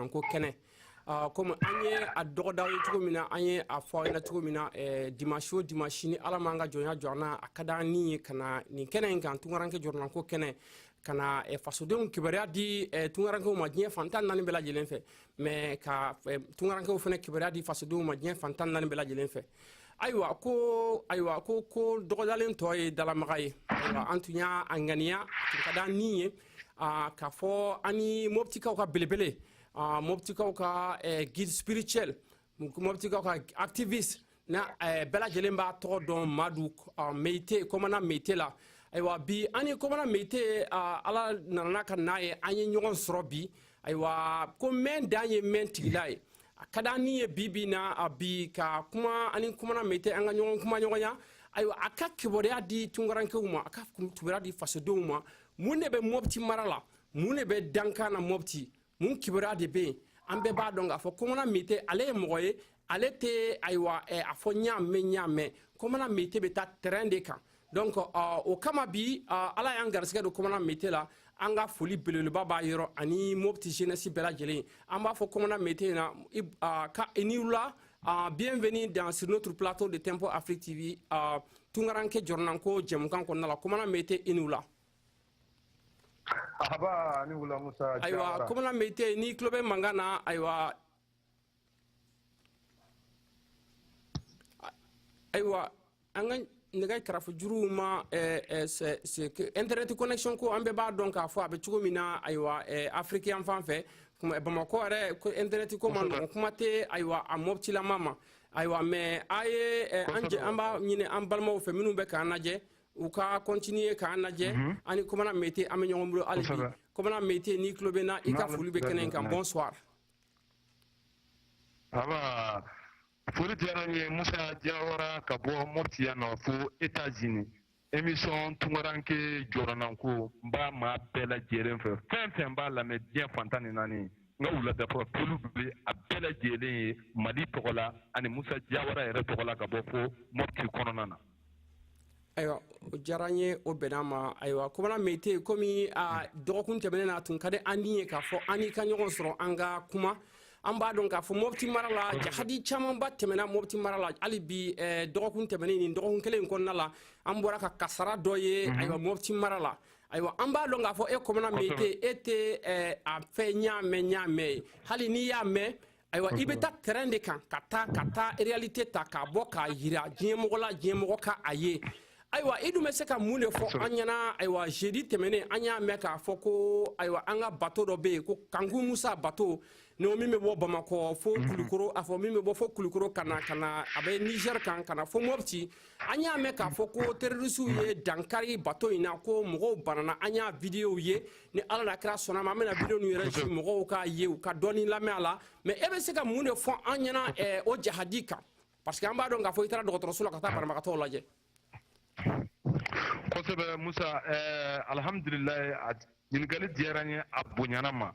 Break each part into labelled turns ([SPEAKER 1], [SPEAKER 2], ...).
[SPEAKER 1] ko kene comme anye a dogodaw tugo mina anye a fo ina tugo mina dimanche dimanche ni ala manga jonya jorna akada ni kana ni kene kan tungaranke jorna ko kene kana fasodon kibaria di tungaranke ma dien fantan nan bela jelen fe mais ka tungaranke o fene kibaria di fasodon ma dien fantan nan bela jelen fe aywa ko dogodalen toy dala magay antunya anganiya kada ni ka fo ani mopti ka belebele mopti ka guide spirituel mopti ka activiste na bela jelemba to don madu meite komana meite la aywa bi ani komana meite ala nana kan nae anyi nyogon srobi aywa ko men danye men tigilai kada ni bibi na abi ka kuma ani komana meite anga nyogon kuma nyogonya aywa aka kiboria di tungaranke uma aka tubira di fasodo uma munne be mopti marala munne be dankana mopti mun kibira de be ambe ba donga fo komona mite ale moye ale te aywa afo nyame komona mite be ta terrain de kan donc o kama bi ala yang garsiga do komona mite la anga foli belele baba yoro ani mopti jeunesse bela jeli amba fo komona mite na ka eniula bienvenue sur notre plateau de Tempo Afrique TV tungaranke jornanko jemkan ko nala komona mite eniula
[SPEAKER 2] Aba ni wula Musa
[SPEAKER 1] aywa komona mete ni klobe mangana aywa anga nega karafu juruma c'est que internet connexion ko ambe ba donc a fo abe chugo mina aywa africain fanfe kuma bamako are ko internet ko man kuma te aywa amopti la mama aywa mais aye anje amba nyine ambalmo fe minu be kanaje ou ka continuer ka naje ani komana mete amenyomro alibi komana mete ni klobena ika fulube kenen kan bonsoir
[SPEAKER 2] aba furi jaranye Musa Jawara ka bo mortiya no fu États-Unis émission tungaranke jorananko ba ma bela jeren fe fen ba la me bien fantani nani nga wula da fo fulube a bela jeren mali togola ani Musa Jawara ere togola ka bo fo morti kononana
[SPEAKER 1] aywa jaranye o benama aywa komana mete komi dokun tebenena tun kade aniye ka fo ani ka nyogon soro anga kuma amba don ka fo mobti marala jahadi chaman ba temena mobti marala ali bi dokun tebeneni dokun kelen kon nala ambora ka kasara doye aywa mobti marala aywa amba don ka fo e komana mete ete a fe nyame hali ni ya me aywa ibeta terrain de kan kata réalité ta ka boka yira jiemogo ka aye aywa idume se ka mune fo anyana aywa jeudi temene anya meka foko aywa anga bateau do be ko kangu Musa bateau no mime bo Bamako fo kulikoro afo mime bo fo kulikoro kana abe Niger kana fo mopti anya meka foko terroristu ye dankari bateau ina ko mogo banana anya video ye ni ala na kra sona ma mena video nu yere mogo ka ye ka doni la mela mais ebe se ka mune fo anyana o jahadika parce que amba do nga fo itara do sula ka ta barama ka to laje
[SPEAKER 2] kosebe Musa alhamdulillah ɲininkali diyara n ye a bonyana ma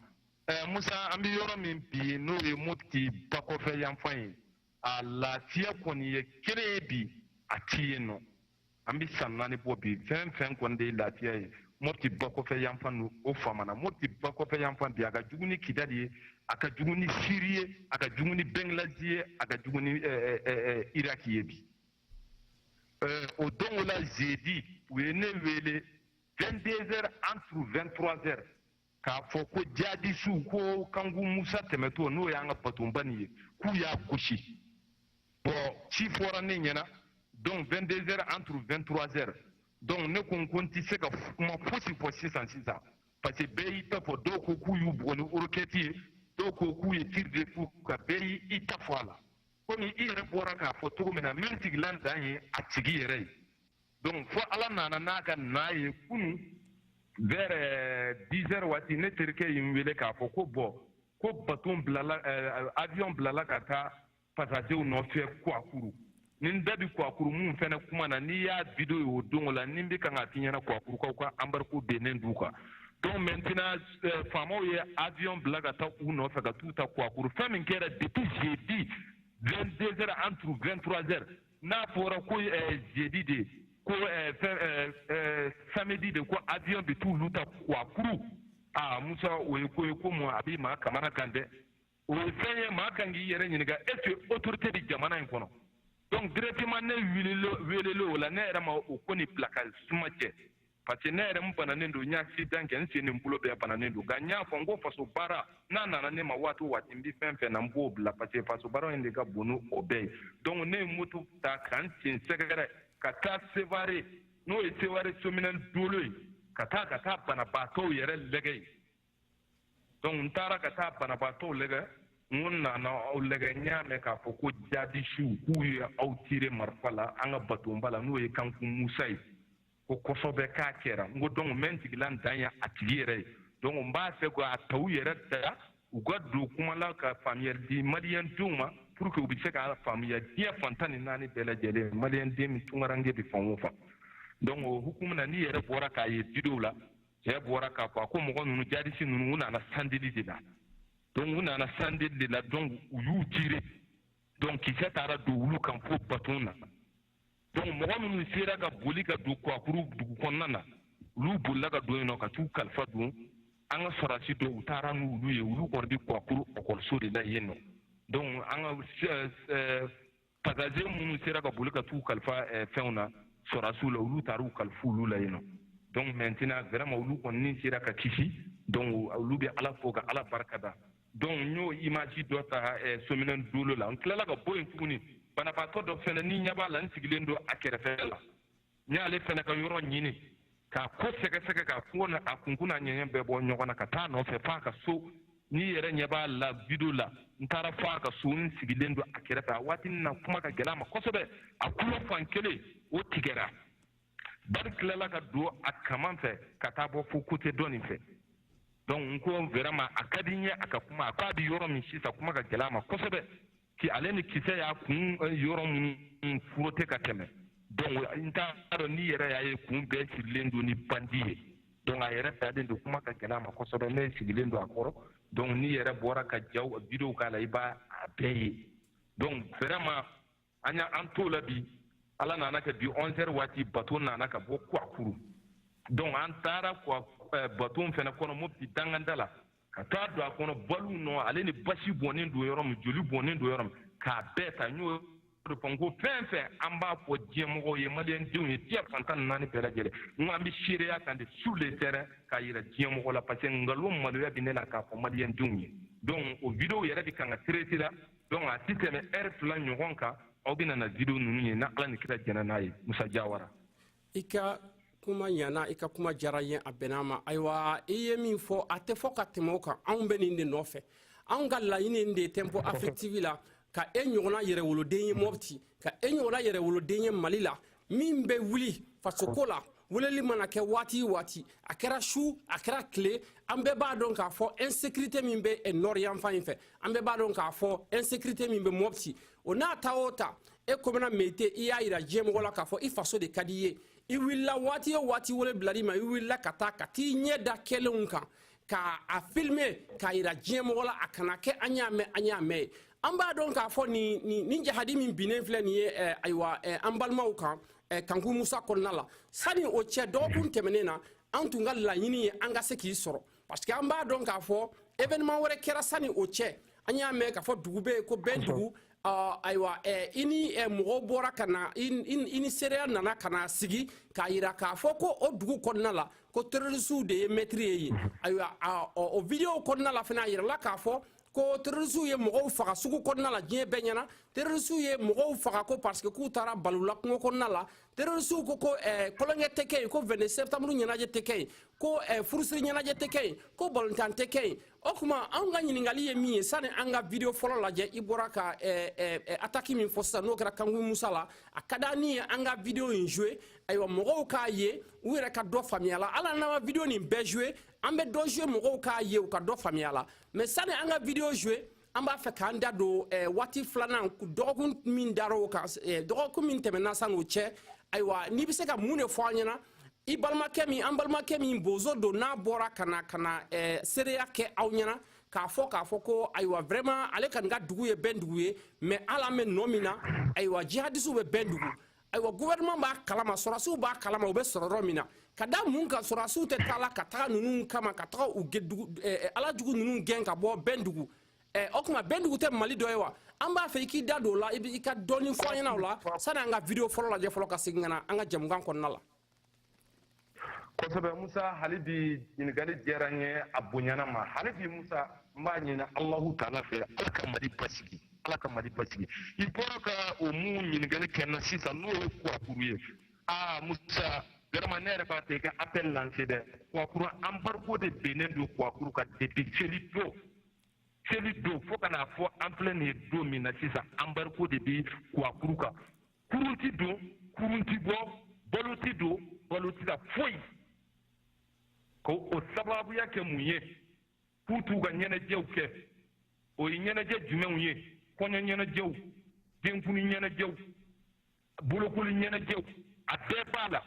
[SPEAKER 2] Musa an bɛ yɔrɔ min bi n'o ye Mopti bakɔfɛ yanfan ye a lafiya kɔni ye kelen ye bi a ti yen nɔ an bɛ san 4 bɔ bi fɛn fɛn kɔni de ye lafiya ye Mopti bakɔfɛ yanfan o faamana Mopti bakɔfɛ yanfan bi a ka jugu ni Kidali ye aka jugu ni Syrie aka jugu ni Bangladesh aka jugu ni Iraq yebi au don la jeudi wene wele 22h entre 23h ka fo ko jadi su ko kangu Musa temeto no ya nga patumbani ku ya kushi bon ci fora ne nyana donc 22h entre 23h donc ne kon konti se ka ma fosi sansa parce que beyi ta fo do ko ku yu bonu urketi do ko ku ye tirde fu ka beyi ita fola komi ire bora ka fo to mena mentiglan danye atigi yere donc fo ala nana naka naye kunu vers 10h wati ne terke yimwele ka fo ko bo ko baton blala avion blala ka ta passager no fe kwakuru nin dabi kwakuru mun fene kuma na ni ya video yo dongola nimbe kan atinya na kwakuru ko ambar ko benen duka donc maintenant famo ye avion blala ta uno fe ka tuta kwakuru famin kera depuis jeudi 22h entre 23h na fora ko jeudi de ko samedi de ko avion de tout luta kwakuru musa ko mo abi ma kamara kande o fenye ma kangi yere nyiniga est autorité de jamana en kono donc directement ne wilelo la ne era ma o koni placage sumache parce que ne era mpana nendo nya accident ken se ne mpulo be pana nendo ganya fongo faso bara na ne ma watu watimbi femfe na mbo la parce que faso bara ende ga bonu obey donc ne mutu ta kan sin segere kata sevare no e sevare sominan doloy kata bana bato yere legay donc ntara kata bana bato lega ngonna na lega nyame ka foko jadi shu ku ya autire marfala anga batumbala no e kanku musai ko kosobe ka kera ngo donc mentiglan danya atiyere donc mba se ko ataw yere ta ugoddu kuma la ka famille di malian duma pour que ubi se ka famille di fantani nani bela jele malian di mi tungarange bi fanwofa donc hukum na ni yere bora ka ye didola ya bora ka ko mo nunu jadi si nunu na sandili la donc una na sandili la donc uyu tire donc ki se tara do ulu kan fo batuna donc mo nunu sira ka boli ka do ko akuru du konnana lu bulla ka do no ka tu kalfa du anga sorasi do utara nu ulu ye ulu ko di ko akuru ko so de la yeno donc anga pagaze munu sira ka boli ka tu kalfa feuna sorasu la ulu taru kalfu lu la yeno donc maintenant vraiment ulu ko ni sira ka kisi donc ulu bi ala foga ala barkada donc ñoo image do ta sominen dolo la on kala ka boy funi bana pa to do fele ni nyaba lan sigilendo akere fela nyaale fene ka yoro nyini ka ko sege ka fona akunkuna nyenye be bo nyogona ka ta no fe fa ka so ni yere nyaba la video la ntara fa ka so ni sigilendo akere fa watin na kuma ka gelama kosobe akuma fankele o tigera bar kala ka do akaman fe ka ta bo fu kote doni fe donc ko vraiment akadinya akakuma akadi yoro min shi sa kuma ka gelama kosobe ki aleni kise ya kun yoro mun furote ka teme donc inta ado ni yere ya ye kun be silendo ni bandiye donc ayere tade ndo kuma ka gelama kosobe ne silendo akoro donc ni yere bora ka jaw video kala iba abeyi donc vraiment anya antola bi ala nana ka bi 11h wati bato nana ka bo kwa kuru donc antara kwa baton fena kono mo bi dangandala ka ta do akono balu no ale ni basi bonin do yorom joli bonin do yorom ka beta nyu do pongo fenfe amba po jemo ye malien diuni tia fantan nani pera jere ngambi shire ya kande sur le terrain ka yira jemo la parce ngalo malwe binela ka po malien diuni donc o video yere di kanga traité la donc a titeme plan nyogonka o bina na video nunu na ala ni kita jana nayi Musa Jawara
[SPEAKER 1] ika kuma yana ika kuma jarayen abenama aywa iye min fo ate fo ka temo kan an be nin de nofe an ga layini de tempo affective la ka enyona yere wolo denye mobti ka enyona yere wolo denye malila min be wuli fasokola woleli mana ke wati akera shu akera clé ambe ba don ka fo insécurité min be e norian fa infe ambe ba don ka fo insécurité min be mobti ona taota e komena mete iya ira jemo wala ka fo ifaso de kadiye i willa wati wole bladi ma i willa kata kati nyeda kelunka ka a filmer ka ira jemo wala akana ke anyame amba don ka fo ni jahadi min binen fle ni aywa ambalma uka kanku Musa konnala sani o che do kun temenena antunga la yini anga se ki soro parce que amba don ka fo événement wɛrɛ kɛra sani o cɛ an y'a mɛn k'a fɔ dugu bɛ yen ko bɛn dugu ayiwa i ni mɔgɔw bɔra ka na i ni seereya nana ka na sigi k'a yira k'a fɔ ko o dugu kɔnɔna la ko terrorisiw de ye maître ye yen ayiwa o vidéo kɔnɔna la fana a yirala k'a fɔ ko terrorisiw ye mɔgɔw faga sugu kɔnɔna la diɲɛ bɛɛ ɲɛna terrorisiw ye mɔgɔw faga ko parce que k'u taara balula kungo kɔnɔna la terrorisiw ko kolonkɛ tɛ kɛ yen ko 22 septembre ɲɛnajɛ tɛ kɛ yen ko furusiri ɲɛnajɛ tɛ kɛ yen ko balontan tɛ kɛ yen o tuma anw ka ɲininkali ye min ye sani an ka video fɔlɔ lajɛ i bɔra ka attaque min fɔ sisan n'o kɛra Kangui Musa la a ka d'an ye an ka video in jouer ayiwa mɔgɔw k'a ye u yɛrɛ ka dɔ faamuya la hali n'an ma video nin bɛɛ jouer an bɛ dɔ jouer mɔgɔw k'a ye u ka dɔ faamuya la mais sani an ka video jouer an b'a fɛ k'an da don waati filanan dɔgɔkun min dar'o kan dɔgɔkun min tɛmɛna san'o cɛ ayiwa n'i bɛ se ka mun de fɔ an ɲɛna i balimakɛ min an balimakɛ min bozo don n'a bɔra ka na seereya kɛ aw ɲɛna k'a fɔ ko ayiwa vraiment ale ka nin ka dugu ye bɛn dugu ye mais hali an bɛ nɔ min na ayiwa jihadisiw bɛ bɛn dugu ayiwa gouvernement b'a kalama sɔrɔdasiw b'a kalama u bɛ sɔrɔ yɔrɔ min na ka da mun kan sɔrɔdasiw tɛ taa la ka taga ninnu kama ka taga u ala jugu ninnu gɛn ka bɔ bɛn dugu o tuma bɛn dugu tɛ Mali dɔ ye wa an b'a fɛ i k'i da don o la i ka dɔɔni fɔ an ɲɛna o la sani an ka video fɔlɔ lajɛ fɔlɔ ka segin ka na an ka jɛmukan kɔnɔna la
[SPEAKER 2] kosɛbɛ Musa hali bi ɲininkali diyara n ye a bonyana ma hali bi Musa n b'a ɲini Alahu Taala fɛ Ala ka Mali basigi Ala ka Mali basigi i bɔra ka o mun ɲininkali kɛ n na sisan n'o ye Kuwakuru ye Musa vraiment ne yɛrɛ b'a fɛ i ka appel lancer dɛ Kuwakuru embargo de bennen don Kuwakuru kan depuis seli don fo ka n'a fɔ an filɛ nin ye don min na sisan embargo de bɛ Kuwakuru kan kurun ti don kurun ti bɔ balo ti don balo ti ka foyi ko o sababuya kɛ mun ye k'u t'u ka ɲɛnajɛw kɛ o ye ɲɛnajɛ jumɛnw ye kɔɲɔ ɲɛnajɛw denkuli ɲɛnajɛw bolokoli ɲɛnajɛw a bɛɛ b'a la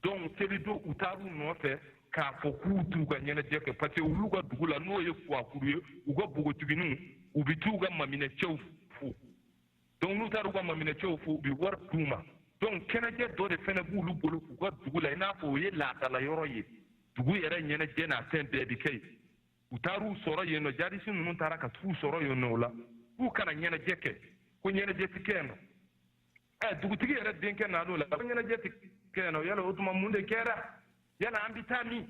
[SPEAKER 2] donc seli don u taar'u nɔfɛ k'a fɔ k'u t'u ka ɲɛnajɛ kɛ parce que olu ka dugu la n'o ye Kuwakuru ye u ka bogotigininw u bɛ t'u ka maminɛcɛw fo donc n'u taar'u ka maminɛcɛw fo u bɛ wari d'u ma donc kɛnɛjɛ dɔ de fɛnɛ b'olu bolo k'u ka dugu la i n'a fɔ o ye laadala yɔrɔ ye dugu yɛrɛ ɲɛnajɛ n'a fɛn bɛɛ bɛ kɛ yen u taar'u sɔrɔ yen nɔ jadisi ninnu taara ka t'u sɔrɔ yen nɔ o la k'u kana ɲɛnajɛ kɛ ko ɲɛnajɛ ti kɛ yen nɔ dugutigi yɛrɛ denkɛ nana o la ko ɲɛnajɛ ti kɛ yen nɔ yala o tuma mun de kɛra yala an bɛ taa min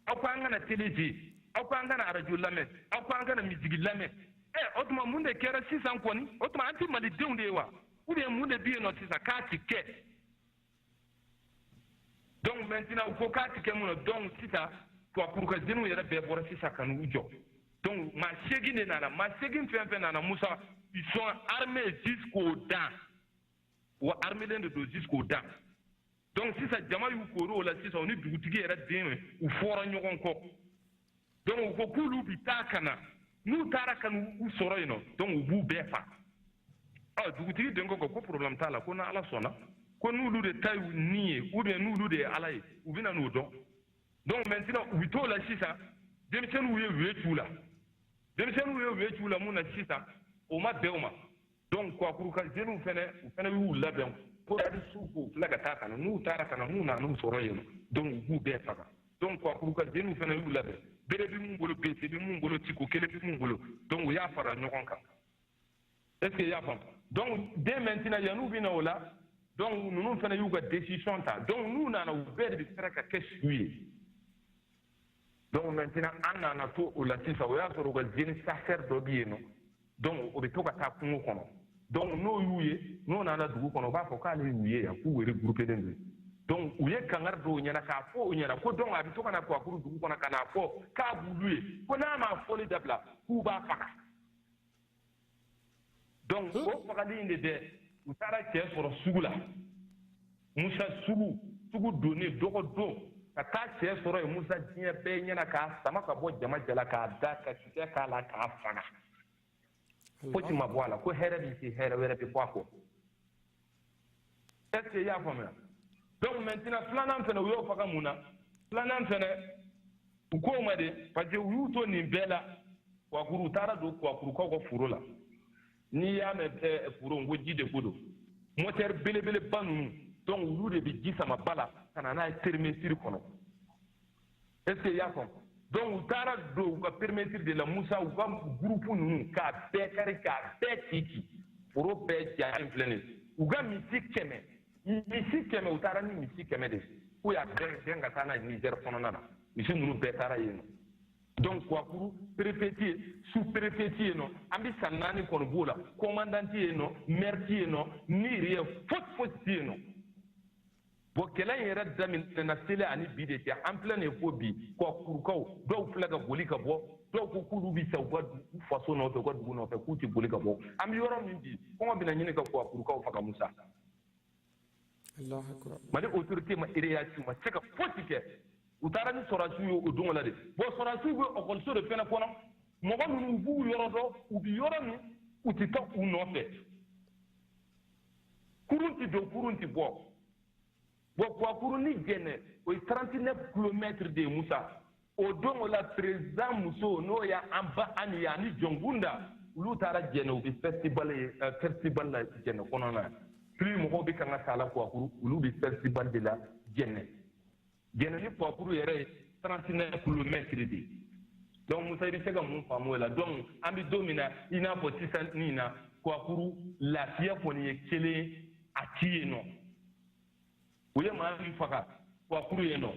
[SPEAKER 2] aw ko an kana télé je aw ko an kana arajo lamɛn aw ko an kana misigi lamɛn o tuma mun de kɛra sisan kɔni o tuma an tɛ malidenw de ye wa ou bien mun de bɛ yen nɔ sisan k'a ti kɛ donc maintenant u ko k'a ti kɛ mun na donc sisan Kuwakuru ka jeunes yɛrɛ bɛɛ bɔra sisan ka n'u jɔ donc maa 8 de nana maa 8 fɛn fɛn nana Musa ils sont armés jusqu'aux dents wa armés de don jusqu'aux dents donc sisan jama y'u kori o la sisan o ni dugutigi yɛrɛ den u fɔra ɲɔgɔn kɔ donc u ko k'olu bi taa ka na n'u taara ka n'u sɔrɔ yen nɔ donc u b'u bɛɛ fa dugutigi den ko problème t'a la ko na Ala sɔnna ko n'olu de ta y'u ni ye ou bien n'olu de ye Ala ye u bɛna n'o dɔn donc maintenant u bɛ t'o la sisan denmisɛnninw ye u ye c'u la denmisɛnninw ye u ye c'u la mun na sisan o ma bɛn o ma donc Kuwakuru ka jeunes fɛnɛ u fɛnɛ y'u labɛn ko jihadistes k'u tila ka taa ka na n'u taara ka na n'u nana n'u sɔrɔ yen nɔ donc u b'u bɛɛ faga donc Kuwakuru ka jeunes fɛnɛ y'u labɛn bere bɛ mun bolo BC bɛ mun bolo Tiko kelen bɛ mun bolo donc u y'a fara ɲɔgɔn kan est ce que i y'a faamu donc dès maintenant yan'u bɛ na o la donc ninnu fɛnɛ y'u ka décision ta donc n'u nana u bɛɛ de bɛ sera ka kɛ su ye donc maintenant an nana to o la sisan o y'a sɔrɔ u ka jeune sincère dɔ bɛ yen nɔ donc o bɛ to ka taa kungo kɔnɔ donc n'o y'u ye n'o nana dugu kɔnɔ u b'a fɔ k'ale y'u ye yan k'u regroupé len don donc u ye kangari d'o ɲɛna k'a fɔ o ɲɛna ko donc a bɛ to ka na Kuwakuru dugu kɔnɔ ka n'a fɔ k'a b'olu ye ko n'a ma fɔli dabila k'u b'a faga donc o fagali in de dɛ u taara cɛ sɔrɔ sugu la Musa sugu donnen dɔgɔ don ka taa cɛ sɔrɔ yen Musa diɲɛ bɛɛ ɲɛna k'a sama ka bɔ jama jala k'a da ka kisɛ k'a la k'a faga ko ti ma bɔ a la ko hɛrɛ bɛ se hɛrɛ wɛrɛ bɛ bɔ a kɔ est ce que i y'a faamuya donc maintenant filanan fɛnɛ u y'o faga mun na filanan fɛnɛ u k'o ma de parce que u y'u to nin bɛɛ la Kuwakuru u taara don Kuwakurukaw ka foro la n'i y'a mɛn foro n ko ji de ko don moteur belebeleba ninnu donc olu de bɛ ji sama ba la ka na n'a ye terminusiri kɔnɔ est ce que i y'a faamu
[SPEAKER 3] donc u taara don u ka permettre de la Musa u ka groupe ninnu k'a bɛɛ kari k'a bɛɛ ci foro bɛɛ jalen filɛ nin ye u ka misi 100 u taara ni misi 100 de k'u y'a bɛɛ ka taa n'a ye Niger kɔnɔna na misi ninnu bɛɛ taara yen nɔ donc Kwakuru préfet sous-préfet yen nɔ an bɛ san 4 kɔni b'o la commandant yen nɔ maire yen nɔ niiri ye fosi tɛ yen nɔ bon kɛlɛ in yɛrɛ daminɛna seli ani bi de tɛ an filɛ nin ye fo bi Kwakurukaw dɔw filɛ ka boli ka bɔ dɔw ko k'olu bɛ sa u ka faso nɔfɛ u ka dugu nɔfɛ k'u tɛ boli ka bɔ an bɛ yɔrɔ min bi kɔngɔ bɛna ɲini ka Kwakurukaw faga Musa Mali autorité ma réaction ma se ka fosi kɛ u taara ni sɔrɔdasiw ye o don la de bon sɔrɔdasiw bɛ ɔkɔliso de fɛnɛ kɔnɔ mɔgɔ ninnu b'u yɔrɔ dɔn u bɛ yɔrɔ min u tɛ taa u nɔfɛ kurun tɛ don kurun tɛ bɔ bon Kwakuru ni Jɛnɛ o ye 39 kilomètres de Musa o don o la président muso n'o y'an ba Ani ani Jɔnkunda olu taara Jɛnɛ u bɛ festival la Jɛnɛ kɔnɔna na plus mɔgɔw bɛ kan ka taa la Kwakuru olu bɛ festival de la Jɛnɛ ni Kwakuru yɛrɛ ye 39 kilomètres de ye donc Musa i bɛ se ka mun faamu o la donc an bɛ don min na i n'a fɔ sisan nin na Kwakuru lafiya kɔni ye kelen a ti yen nɔ u ye maa min faga Kwakuru yen nɔ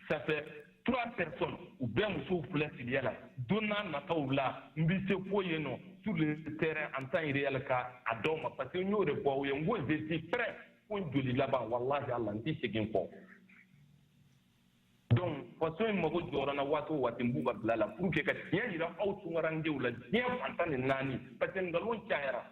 [SPEAKER 3] ça fait 3 personnes u bɛɛ musow filɛ filiya la don n'a nataw la n bɛ se fo yen nɔ sur le terrain en temps réel ka a dɔw ma parce que n y'o de fɔ u ye n ko je suis prêt ko n joli laban walahi Allah n tɛ segin kɔ donc faso in mago jɔra na waati o waati n b'u ka bila la pour que ka tiɲɛ yira aw tunkarankew la diɲɛ fantan ni 4 parce que nkalon cayara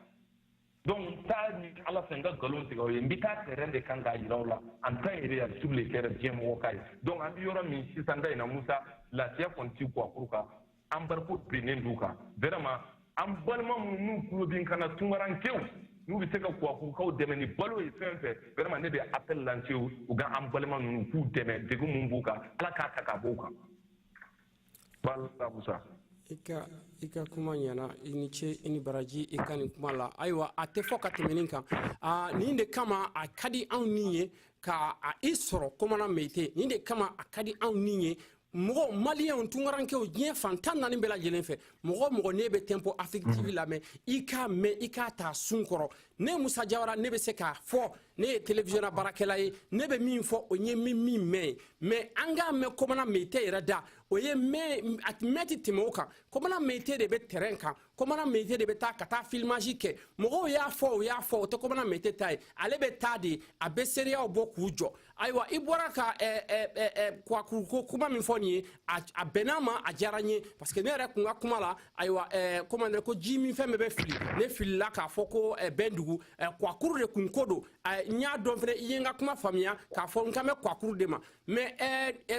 [SPEAKER 3] donc taa ni ala fɛ n ka nkalon tigɛ o ye n bɛ taa terrain de kan k'a yira aw la en temps réel sur le terrain diɲɛ mɔgɔ ka ye donc an bɛ yɔrɔ min sisan da in na Musa lafiya kɔni tɛ Kwakuru kan embargo binnen d'u kan vraiment an balima minnu n'u tulo bɛ n kana tunkarankew n'u bɛ se ka Kwakurukaw dɛmɛ ni balo ye fɛn fɛn vraiment ne bɛ appel lancer u ka an balima ninnu k'u dɛmɛ degun mun b'u kan ala k'a ta ka bɔ u kan voilà Musa.
[SPEAKER 1] I ka kuma ɲɛna i ni ce i ni baraji i ka nin kuma la ayiwa a tɛ fɔ ka tɛmɛ nin kan nin de kama a ka di anw ni ye ka i sɔrɔ komana meyite nin de kama a ka di anw ni ye mɔgɔ maliyɛnw tunkarankew diɲɛ fantan 4 bɛɛ lajɛlen fɛ mɔgɔ ne bɛ tempo Afrique TV lamɛn i k'a mɛn i k'a ta sun kɔrɔ ne Musa Jawara ne bɛ se k'a fɔ ne ye télévision na baarakɛla ye ne bɛ min fɔ o ye min mɛn mais an k'a mɛn komana meyite yɛrɛ da o ye mɛn tɛ tɛmɛ o kan komana meyite de bɛ terrain kan komana meyite de bɛ taa ka taa filmage kɛ mɔgɔw y'a fɔ o tɛ komana meyite ta ye ale bɛ taa de a bɛ seereyaw bɔ k'u jɔ ayiwa i bɔra ka Kwakuru ko kuma min fɔ nin ye a bɛn'a ma a diyara n ye parce que ne yɛrɛ kun ka kuma la ayiwa comment ko ji min fɛn bɛɛ bɛ fili ne filila k'a fɔ ko Bɛndugu Kwakuru de kun ko don n y'a dɔn fɛnɛ i ye n ka kuma faamuya k'a fɔ n kan bɛ Kwakuru de ma mais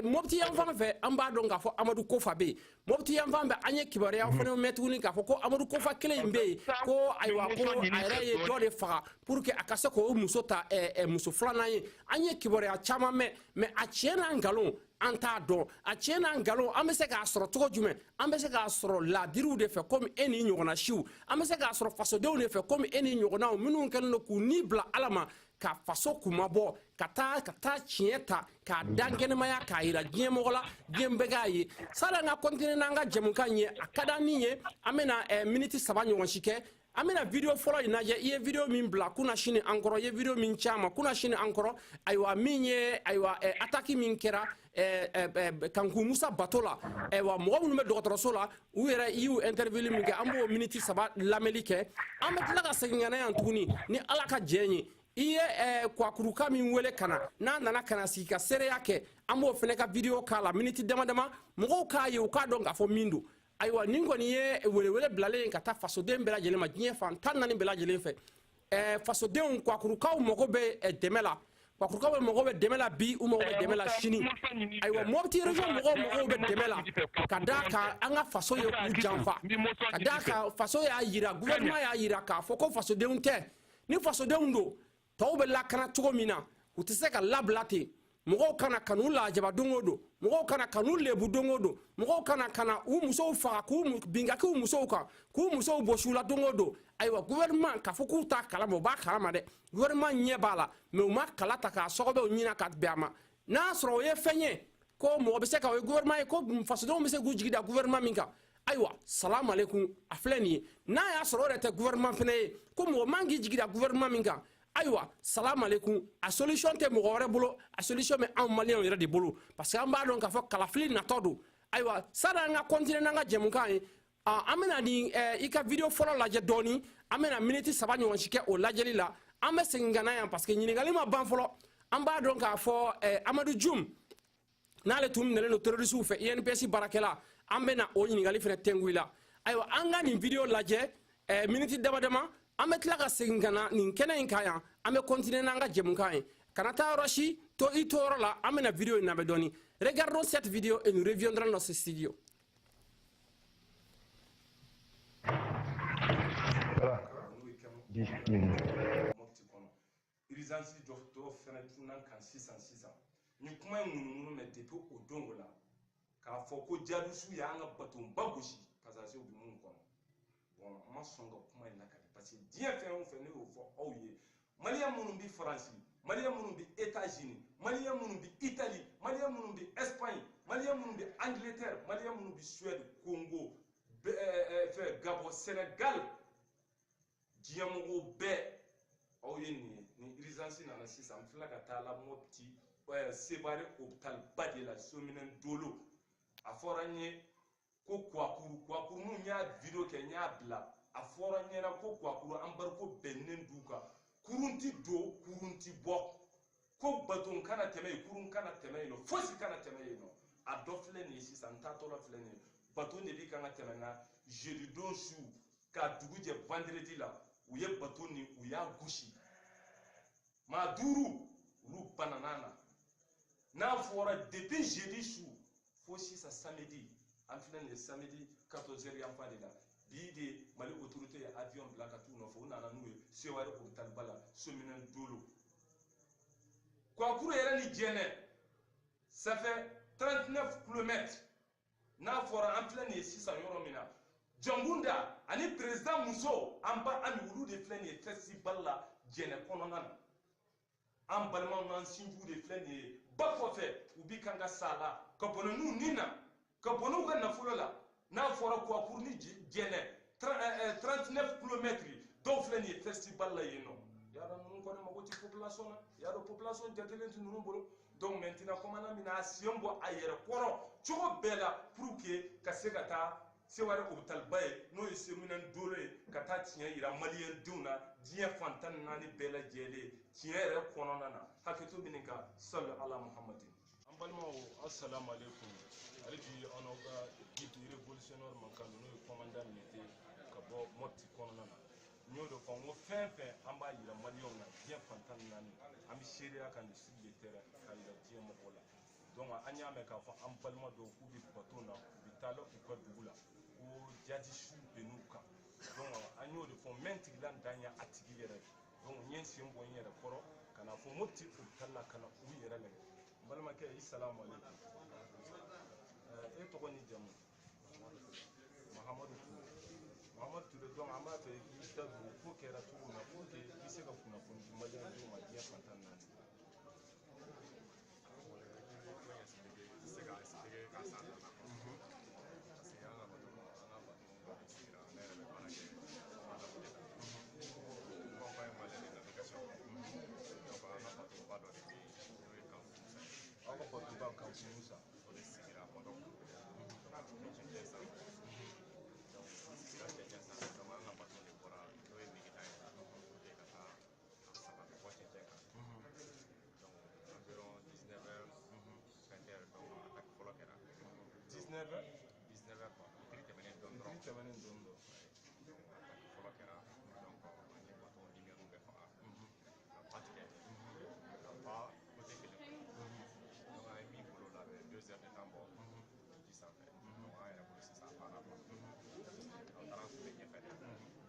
[SPEAKER 1] Mopti yan fan fɛ an b'a dɔn k'a fɔ Amadu Kofa bɛ yen Mopti yan fan bɛ an ye kibaruya fɛnɛ mɛn tuguni k'a fɔ ko Amadu Kofa kelen in bɛ yen ko ayiwa ko a yɛrɛ ye dɔ de faga pour que a ka se k'o muso ta muso filanan ye an ye kibaruya caman mɛn mais a tiɲɛ n'a nkalon an t'a dɔn a tiɲɛ n'a nkalon an bɛ se k'a sɔrɔ cogo jumɛn an bɛ se k'a sɔrɔ laadiriw de fɛ komi e ni ɲɔgɔnna siw an bɛ se k'a sɔrɔ fasodenw de fɛ komi e ni ɲɔgɔnnaw minnu kɛlen don k'u ni bila ala ma ka faso kuma bɔ ka taa tiɲɛ ta k'a dan kɛnɛmaya k'a yira diɲɛ mɔgɔ la diɲɛ bɛɛ k'a ye sani an ka continuer n'an ka jɛmukan ye a ka d'an ni ye an bɛna miniti 3 ɲɔgɔn si kɛ an bɛna video fɔlɔ in lajɛ i ye video min bila kunna sini an kɔrɔ i ye video min caman kunna sini an kɔrɔ ayiwa min ye ayiwa attaque min kɛra Kanku Musa bato la ayiwa mɔgɔ minnu bɛ dɔgɔtɔrɔso la u yɛrɛ i y'u interview min kɛ an b'o miniti 3 lamɛnli kɛ an bɛ tila ka segin ka na yan tuguni ni ala ka jɛn ye i ye Kwakuruka min wele ka na n'a nana ka na sigi ka seereya kɛ an b'o fɛnɛ ka video k'a la miniti dama dama mɔgɔw k'a ye u k'a dɔn k'a fɔ min don ayiwa nin kɔni ye welewele bilalen ka taa fasoden bɛɛ lajɛlen ma diɲɛ fantan 4 bɛɛ lajɛlen fɛ fasodenw Kwakurukaw mago bɛ dɛmɛ la Kwakurukaw mago bɛ dɛmɛ la bi u mago bɛ dɛmɛ la sini ayiwa Mopti région mɔgɔw bɛ dɛmɛ la ka d'a kan an ka faso ye k'u janfa ka d'a kan faso y'a yira gouvernement y'a yira k'a fɔ ko fasodenw tɛ ni fasodenw don tɔw bɛ lakana cogo min na u tɛ se ka labila ten mɔgɔw kana kanu lajaba don o don mɔgɔw kana kanu lebu don o don mɔgɔw kana u musow faga k'u bingaki u musow kan k'u musow bɔsu la don o don ayiwa gouvernement k'a fɔ k'u t'a kalama u b'a kalama dɛ gouvernement ɲɛ b'a la mais u ma kala ta k'a sɔgɔbɛw ɲina ka bɛn a ma n'a sɔrɔ o ye fɛn ye ko mo be se ka gouvernement ko fasodo be se gujigi da gouvernement minka aywa salam alaikum aflani na ya soro rete gouvernement fene ko mo mangi jigi da gouvernement minka aywa salam alaikum a solution te mo wore bolo a solution me en malien yere de bolo parce que amba don ka fo kalafli na todo aywa sada nga continuer nga jemu kan amena ni ika video follow laje doni amena minute saba nyon shike o lajeli la ame sengana yan parce que nyingali ma ban folo amba don ka fo Amadou Dioum nale tum nele no terroriste fe INPC barakela ambena o nyingali fene tenguila aywa anga ni video laje minute dama dama ame tlaka sengana ni kena inkaya ame continuer nga jemu kan kanata roshi to itorola amena video na bedoni regardons cette vidéo et nous reviendrons dans ce studio.
[SPEAKER 4] Voilà.
[SPEAKER 5] Urgence docteur fana tunan kan sisan ni kuma mununu me depuis o dongo la ka fɔ ko jadusu ya an ka baton ba gosi parce que bi mun kɔnɔ bon ma sɔn ka kuma in lakali parce que diɲɛ fɛn o fɛn ne y'o fɔ aw ye maliyɛn minnu bi faransi maliyɛn minnu bi États-Unis maliyɛn minnu bi Italie maliyɛn minnu bi Espagne maliyɛn minnu bi Angleterre maliyɛn minnu bi Suède Congo fɛ Gabon Sénégal diɲɛmɔgɔw bɛɛ aw ye nin urgence nana sisan fila ka taa la Mopti Sévaré hôpital ba de la Sominène Dolo a fɔra n ye ko Kouakourou mun y'a video kɛ n y'a bila a fɔra n ɲɛna ko Kouakourou embargo bɛnnen d'u kan kurun ti don kurun ti bɔ ko baton kana tɛmɛ yen kurun kana tɛmɛ yen fosi kana tɛmɛ yen a dɔ filɛ nin ye sisan n taatɔ la filɛ nin ye baton de bi kan ka tɛmɛ nka jeudi don su ka dugu jɛ vendredi la u ye baton ni u y'a gosi maa duuru olu banana na n'a fɔra depuis jeudi su fo sisan samedi an filɛ nin ye samedi 14h yan fan de la bi de Mali autorité ye avion bila ka t'u nɔfɛ u nana n'u ye Sévaré hôpital ba la Sominène Dolo Kouakourou yɛrɛ ni Diɛnɛ ça fait 39 km n'a fɔra an filɛ nin ye sisan yɔrɔ min na Jɔnkunda ani président muso an ba ani olu de filɛ nin ye festival la Diɛnɛ kɔnɔna na an balimaw n'an sinjiw de filɛ nin ye ba kɔfɛ u bi kan ka sa la ka bɔnɛ n'u ni na ka bɔnɛ u ka nafolo la n'a fɔra Kouakourou ni Diɛnɛ 39 km dɔw filɛ nin ye festival la yen nɔ y'a dɔn ninnu kɔni mago ti population na y'a dɔn population jatelen ti ninnu bolo donc maintenant commandant mina a sen bɔ a yɛrɛ kɔrɔ cogo bɛɛ la pour que ka se ka taa Sévaré hôpital ba ye n'o ye Sominène Dolo ye ka taa tiɲɛ yira maliyɛn denw na diɲɛ fantan ni naani bɛɛ lajɛlen tiɲɛ yɛrɛ kɔnɔna na hakɛto bɛ nin kan salli ala muhamadi an balimaw assalamu alaikum hali bi an n'aw ka guide révolutionnaire man kan n'o ye commandant militaire ka bɔ Mopti kɔnɔna na n y'o de fɔ n ko fɛn fɛn an b'a yira maliyɛnw na diɲɛ fantan ni naani an bɛ seereya kan de sur le terrain k'a yira diɲɛ mɔgɔw la donc an y'a mɛn k'a fɔ an balima dɔw k'u bɛ bateau na u bɛ taa la u ka dugu la ko jadisiw bɛ n'u kan donc an y'o de fɔ n bɛ n tigila n dan ye a tigi yɛrɛ donc n ye n sen bɔ n yɛrɛ kɔrɔ ka na fɔ Mopti hôpital la ka na u yɛrɛ lajɛ n balimakɛ i salamu alaikum e tɔgɔ ni jamu Mahamadu Touré donc an b'a fɛ i k'i da don ko kɛra cogo min na pour que i bɛ se ka kunnafoni di maliyɛn denw ma diɲɛ fantan ni naani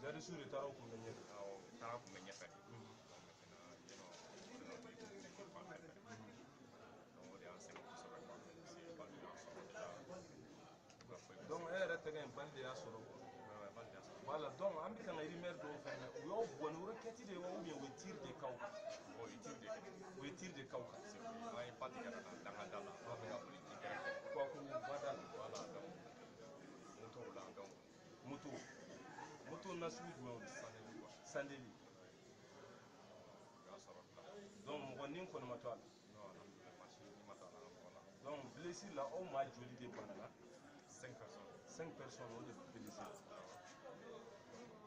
[SPEAKER 5] jadisiw de taara u kun bɛ ɲɛfɛ taara kun bɛ ɲɛfɛ donc e yɛrɛ tɛgɛ in bali de y'a sɔrɔ voilà donc an bɛ ka na rumeur dɔw fɛ mɛ u y'aw bɔ ni roquette de ye wa ou bien o ye tir de k'aw kan o ye tir de k'aw kan an ye pas tigɛ ka taa dangada la fɔ ko bada wala moto na sugu jumɛn sandeli donc mɔgɔ ni kɔni ma to a la donc blessé la aw ma joli de banana 5 personnes o de blessé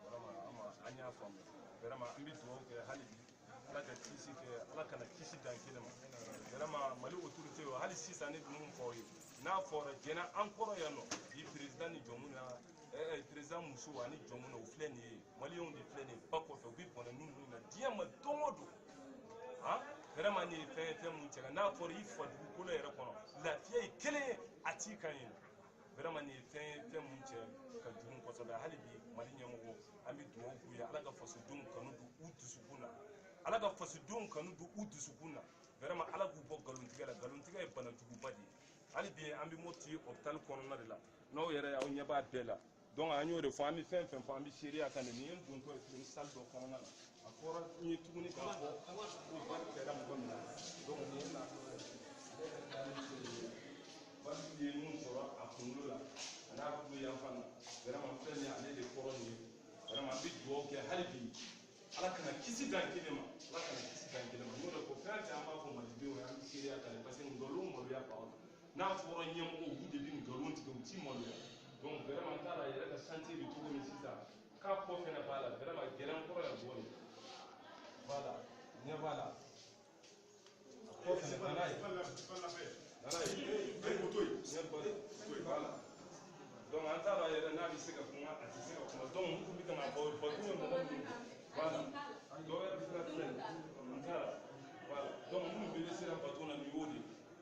[SPEAKER 5] vraiment an y'a faamu vraiment an bɛ dugawu kɛ hali bi ala ka kisi kɛ ala kana kisi dan kelen ma vraiment mali autorité o hali sisan ne bɛ mun fɔ aw ye n'a fɔra jɛnɛ an kɔrɔ yan nɔ bi président ni jɔnmu na président muso ani jɔnmu na o filɛ nin ye maliyɛnw de filɛ nin ye ba kɔfɛ u bɛ bɔnɛ ninnu na diɲɛ ma don o don vraiment nin ye fɛn mun cɛ n'a fɔra i fa dugukolo yɛrɛ kɔnɔ lafiya ye kelen ye a t'i kan ye vraiment nin ye fɛn mun cɛ ka jugu kosɛbɛ hali bi mali ɲɛmɔgɔ an bɛ dugawu k'u ye ala ka fasodenw kanu don u dusukun na ala ka fasodenw kanu don u dusukun na vraiment ala k'u bɔ nkalontigɛ la nkalontigɛ ye banajuguba de ye hali bi an bɛ moti hôpital kɔnɔna de la n'aw yɛrɛ aw ɲɛ b'a bɛɛ la donc an y'o de fɔ an bɛ fɛn fɔ an bɛ seereya kan nin ye n dontɔ ye tuguni salle dɔ kɔnɔna na a fɔra n ye tuguni k'a fɔ ko bali kɛra mɔgɔ min na donc nin ye natɔ ye bali ye mun sɔrɔ a kunkolo la a n'a kulo yanfan na vraiment filɛ nin ye ale de kɔrɔ nin ye vraiment an bɛ dugawu kɛ hali bi ala kana kisi dan kelen ma ala kana kisi dan kelen ma n'o de fɔ fɛn fɛn an b'a fɔ malidenw ye an bɛ seereya kan parce que nkalon maloya b'aw la n'a fɔra ɲɛmɔgɔ olu de bɛ nkalon tigɛ u t'i maloya donc vraiment n t'a la yɛrɛ ka santé bɛ cogo min sisan k'a kɔ fɛnɛ b'a la vraiment gɛlɛn kɔrɔ yan dɔɔnin voilà ɲɛ b'a la a kɔ fɛnɛ nana ye ɲɛ voilà donc an t'a la yɛrɛ n'a bɛ se ka kuma a tɛ se ka kuma donc n tun bɛ ka na bɔ bɔtun ye mɔgɔ minnu voilà dɔw yɛrɛ bɛ se ka filɛ an t'a la voilà donc minnu bɛ se ka bato na nin y'o de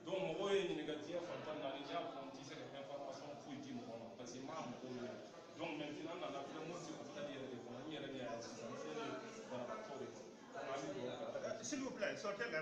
[SPEAKER 5] donc mɔgɔw ye ɲininka diɲɛ fantan naani n y'a fɔ n tɛ se ka information foyi di mɔgɔ ma parce que n m'a mɔgɔw ye donc maintenant nana filɛ mun se hôpital yɛrɛ de kɔnɔ n yɛrɛ de y'a sisan n filɛ nin banabagatɔ de kɔnɔ donc an bɛ dugawu kɛ ala ka
[SPEAKER 4] s'il vous plaît sortez là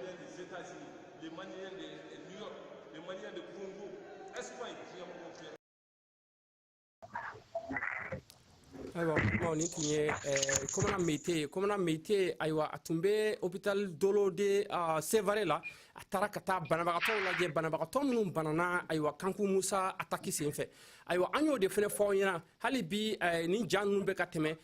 [SPEAKER 5] les États-Unis, les Maliens de New York, les Maliens de Congo, est-ce qu'on est
[SPEAKER 1] aywa bon ni tun ye komana meite aywa a tun bɛ hôpital dolo de Sevare la a taara ka taa banabagatɔw lajɛ banabagatɔ minnu banana aywa Kanku Musa ataki senfɛ aywa an y'o de fɛnɛ fɔ ɲɛna hali bi ni ja ninnu bɛ ka tɛmɛ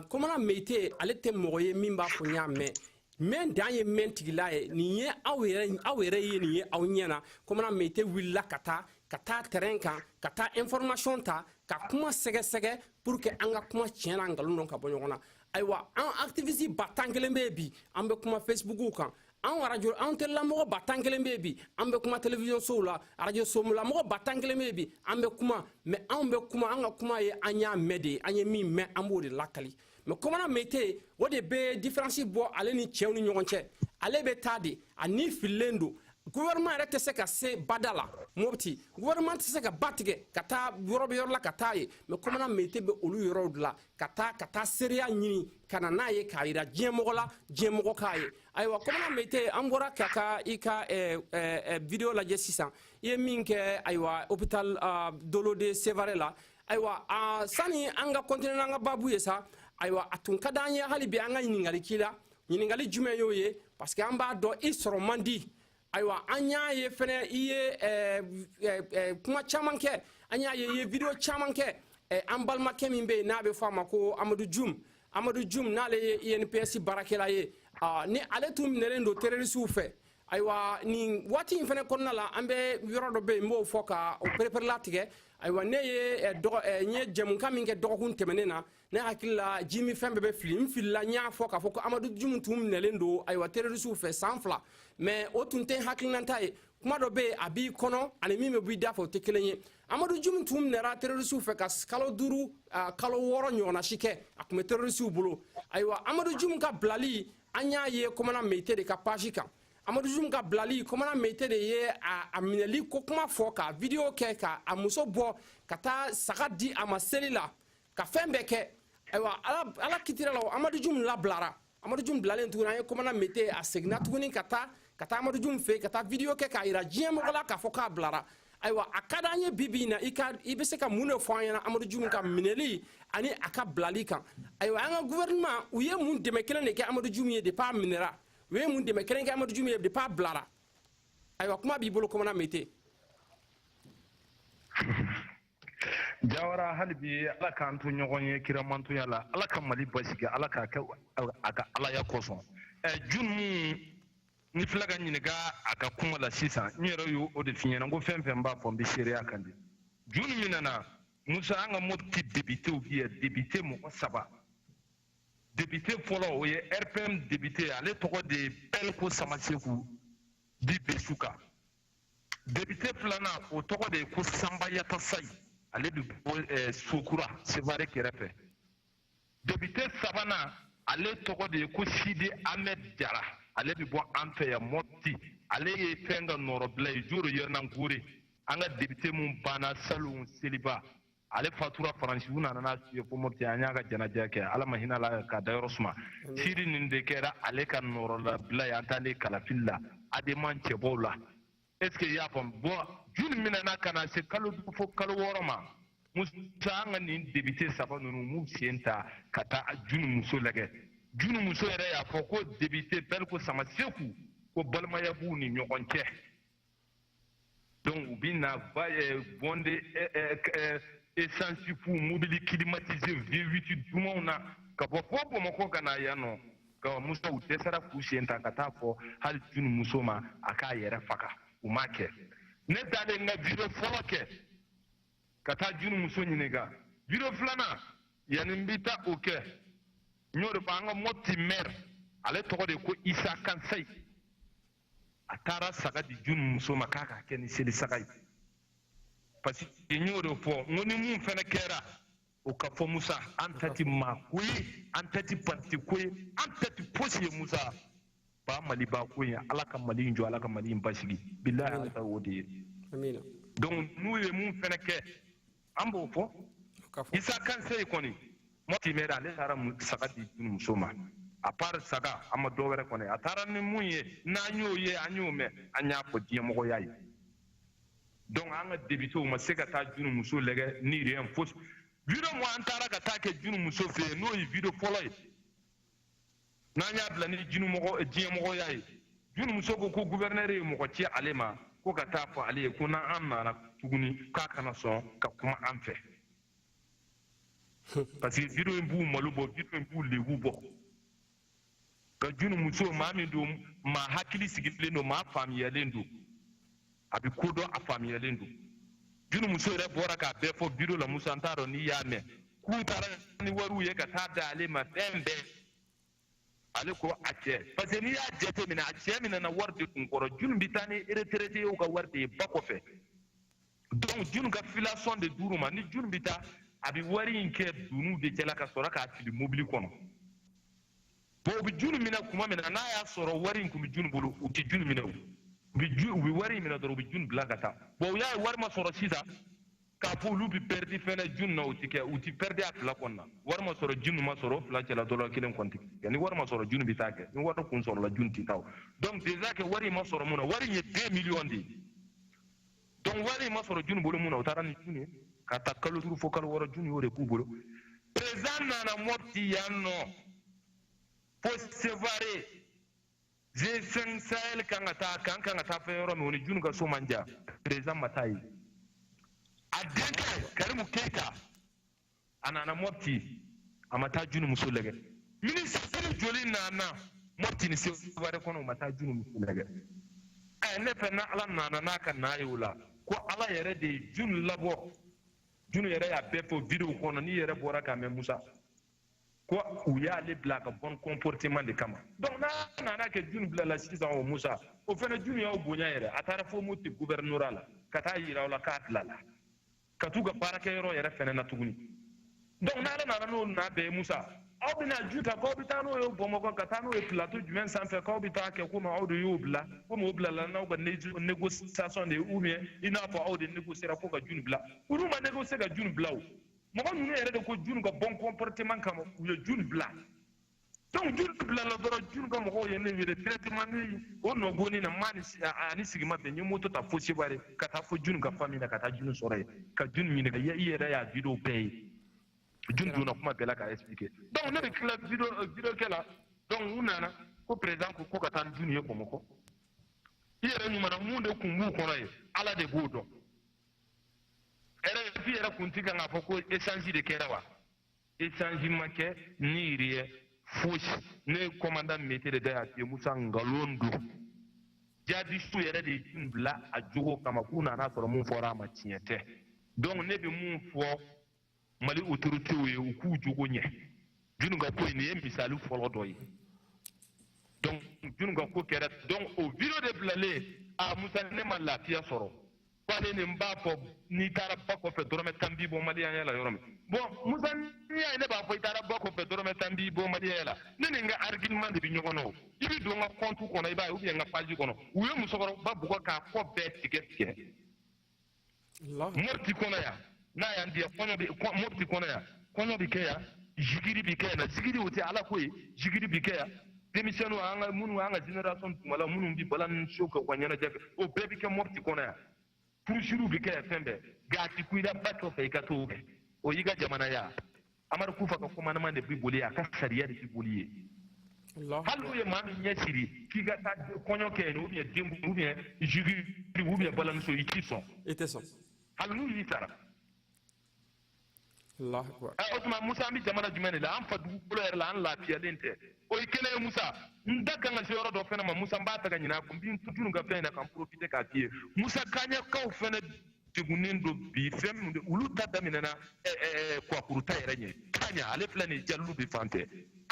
[SPEAKER 1] komana meite ale tɛ mɔgɔ ye min b'a fɔ n y'a mɛn men dan ye men tigila ye nin ye aw yɛrɛ ye nin ye aw ɲɛna komana meite wulila ka taa terrain kan ka taa information ta ka kuma sɛgɛsɛgɛ pour que an ka kuma tiɲɛ na ngalon dɔn ka bɔ ɲɔgɔn na ayiwa an activiste ba tan kelen bɛ bi an bɛ kuma Facebook kan an radio an telemɔgɔ ba tan kelen bɛ bi an bɛ kuma télévision sow la radio somula mɔgɔ ba tan kelen bɛ bi an bɛ kuma mais an bɛ kuma an ka kuma ye an y'a mɛn de an ye min mɛn an b'o de lakali mais komana meite o de bɛ différence bɔ ale ni cɛw ni ɲɔgɔn cɛ ale bɛ taa de a ni fililen don gouvernement yɛrɛ tɛ se ka se bada la Mopti gouvernement tɛ se ka ba tigɛ ka taa yɔrɔ bɛ yɔrɔ la ka taa ye mais komana meite bɛ olu yɔrɔw de la ka taa seereya ɲini ka na n'a ye k'a yira diɲɛmɔgɔ la diɲɛmɔgɔ k'a ye ayiwa komana meite an bɔra i ka video lajɛ sisan i ye min kɛ ayiwa hôpital dolo de Sevare la ayiwa sani an ka continuer n'an ka babu ye sa ayiwa a tun ka d'an ye hali bi an ka ɲininkali k'i la ɲininkali jumɛn y'o ye parce que an b'a dɔn i sɔrɔ man di ayiwa an y'a ye fɛnɛ i ye kuma caman kɛ an y'a ye i ye video caman kɛ an balimakɛ min bɛ yen n'a bɛ fɔ a ma ko Amadu Jum n'ale ye INPS baarakɛla ye ni ale tun minɛlen don terrorisiw fɛ ayiwa nin waati in fɛnɛ kɔnɔna la an bɛ yɔrɔ dɔ bɛ yen n b'o fɔ ka o perepere latigɛ ayiwa ne ye n ye jɛmukan min kɛ dɔgɔkun tɛmɛnen na ne hakili la Jimi fɛn bɛɛ bɛ fili n filila n y'a fɔ k'a fɔ ko Amadu Jum tun minɛlen don ayiwa terrorisiw fɛ san 2 mais o tun tɛ hakilinata ye kuma dɔ bɛ yen a b'i kɔnɔ ani min bɛ bɔ i da fɛ o tɛ kelen ye Amadu Jum tun minɛra terrorisiw fɛ ka kalo 5 kalo 6 ɲɔgɔnna si kɛ a tun bɛ terrorisiw bolo ayiwa Amadu Jum ka bilali an y'a ye komana meite de ka page kan Amadou Dioum ka blali komana mete de ye a mineli ko kuma fo ka video ke ka a muso bo kata saga di ama selila ka fembe ke aywa ala kitira la Amadou Dioum la blara Amadou Dioum blalen tuguna ye komana mete a segna tuguni kata Amadou Dioum fe kata video ke ka ira jiem wala ka fo ka blara aywa akadanye bibina ibe se ka mune fo yana Amadou Dioum ka mineli ani aka blali kan aywa anga gouvernement uye mun de mekele ne ke Amadou Dioum ye de pa minera we mun de mekele ke Amadou Dioum ye de pa blara aywa kuma bi bolo komana mete
[SPEAKER 2] Jawara halbi ala kan to nyogon ye kiramanto yala ala kan mali basike ala ka aga ala ya koson junmu ni flaga nyiniga aga kuma la sisa nyero yo o de finyana ngo femfe mba fo bi sheria kandi junu minana musa anga moti député ou bien député mo saba député folo o ye RPM député ale toko de pelko samaseku di besuka député flana o toko de ko samba yata sai ale du sukura sevare kerefe député sabana ale toko de ko Sidi Ahmed Jara ale bi bo anfe ya moti ale ye fenga noro blay juro yerna ngure anga député mum bana salon seliba ale fatura faransi una nana ye ko moti anya ga janaja ke ala mahina la ka dayrosma Sidi ninde kera ale kan noro la blay antale kala filla ade man chebola est-ce que ya fam bo jun minana kana se kalo fo kalo woroma musa nga ni député saba nunu mu sienta kata jun muso lage jun muso yere ya fo ko député bel ko sama seku ko balma ya bu ni nyokonche donc ubina va bonde essence pour mobile climatisé V8 dumona ka bo fo mo ko kana ya no ka musa u tesara ku sienta kata fo hal jun muso ma aka yere faka umake ne dale nga video foloke kata junu muso nyinega video flana yani mbita oke nyoro banga moti mer ale toko de ko Isa Kansai atara saga di junu muso makaka keni seli sagai pasi nyoro fo ngoni mum fena kera o ka fo Musa antati makui antati panti koi antati posi Musa ba mali ba kunya ala kan mali njo ala kan mali mbashigi billahi ala wodi amina donc nous le mun fene ke ambo fo Isa Kansai koni moti mera le tara mu sagati dum soma a part saga ama do were koni atara ni munye na nyo ye anyo me anya ko die mo yayi donc anga débité o ma seka ta junu muso lege ni rien fo video mo antara ka ta ke junu muso fe no yi video follow nanya bla ni jinu mo die mo yayi junu muso ko gouverneur mo ko ci alema ko ka ta fo ale ko na amana tuguni ka kana so ka kuma amfe parce que video mbu malubo video mbu lewu bo ka junu muso mami do ma hakili sigile no ma famille lendo abi kodo a famille lendo junu muso re bora ka be fo video la muso antaro ni yame ku tara ni waru ye ka ta dale ma dembe ale ko acce parce que ni ya jete mina acce mina na warde kun koro jun bitani retraité o ka warde bako fe donc jun ka filation de duruma ni jun bita abi wari inke dunu de kala ka sora ka fili mobile kono bo bi jun mina kuma mina na ya soro wari kum jun bulu uti jun mina bi wari mina do bi jun blagata bo ya war ma soro sida ka fo lu bi perdi fene jun na uti ke uti perdi atla konna war ma soro jun ma soro fla la dola kilen konti yani war ma soro jun bi take ni war kun soro la jun ti taw donc déjà que wari ma soro muna wari ye 2 millions di donc wari ma soro jun bulu muna utara ni juni ka takkalu turu fokal wara jun yore ku bulu président na moti yanno posevare je sen sahel kangata kankangata fe yoro mi woni jun ga so manja président matai adenka karimu keita anana moti amata junu musulege ministre joli nana moti ni sevare kono mata junu musulege ne fe na ala nana naka nayula ko ala yere de jun labo junu yere ya befo video kono ni yere bora ka me musa ko uya le black bon comportement de kama donc na ke junu bla la sisa o musa o fene junu ya o bonya yere atara fo moti gouvernoral kata yira wala katlala katuga baraka yero yere fene na tuguni donc na no na be musa
[SPEAKER 3] aw bina juta ko bitano yo bomo ko katano e plateau du même sans faire ko bita ke ko ma aw de yo bla ko mo bla la na ko négociation de ou bien ina fo aw de négocier ko ka jun bla uru ma négocier ka jun bla mo ko nu yere de ko jun ko bon comportement kam yo jun bla donc jun bla la doro jun ko mo ko yene wede traitement ni o no goni na mani ani sigima be nyimo to ta fo ci bare ka ta fo jun ka famille ka ta jun sore ka jun mi ne ka yere ya video pay jun duna kuma bela ka expliquer donc ne be video kala donc unana ko président ko ka tan jun ye ko moko yere ñu mana mu de ku mu ko ray ala de bodo era fi era kunti ka nga ko échange de kerawa échange make ni riye fush ne commandant métier de ya te musa ngalondo jadi su yere de bla a jogo kama kuna na so mu fora ma tiete donc ne be mu fo mali autorité wo ku jogo nye junu ga ko ni misali folo doyi donc junu ga ko kera donc au vidéo de blale a musa ne ma la pia soro kwale ne mba ko ni tara ba ko fe dorome tambi bo mali yala yorome bon musa ni ya ne ba ko tara ba ko fe dorome tambi bo mali yala ne nga argument de binyo kono ibi do nga compte kono iba u bien nga page kono uye musokoro ba bu ko ka ko be ticket Allah morti kono ya na ya ndiye kono bi morti kono ya kono bi ke ya jigiri bi ke na jigiri wote ala ko jigiri bi ke ya démissionno anga munu anga génération mala munu bi balan shoka ko nyana jek o bebi ke morti kono ya pour shuru bi ke fembe gati kuida bato fe ka to o yiga jamana ya amar kufa ka kuma na bi boli ya ka sariya de boli Allah halu ye mami nyesiri ki ga ta konyo ke no bien dembu ou bien jigiri ou bien balan so ikison
[SPEAKER 1] était son
[SPEAKER 3] halu yi tara
[SPEAKER 1] Allah akbar
[SPEAKER 3] Osman Musa mi jamana jumene la am fadu bleur la an la pia lente o ikele Musa ndaka nga sero do fena ma Musa mbata ga nyina ko bin tutunu ga fena kan profiter ka pie Musa kanya ka fena tegunendo bi fem de ulu tata minana kwa kuruta yerenye kanya ale plane jallu bi fante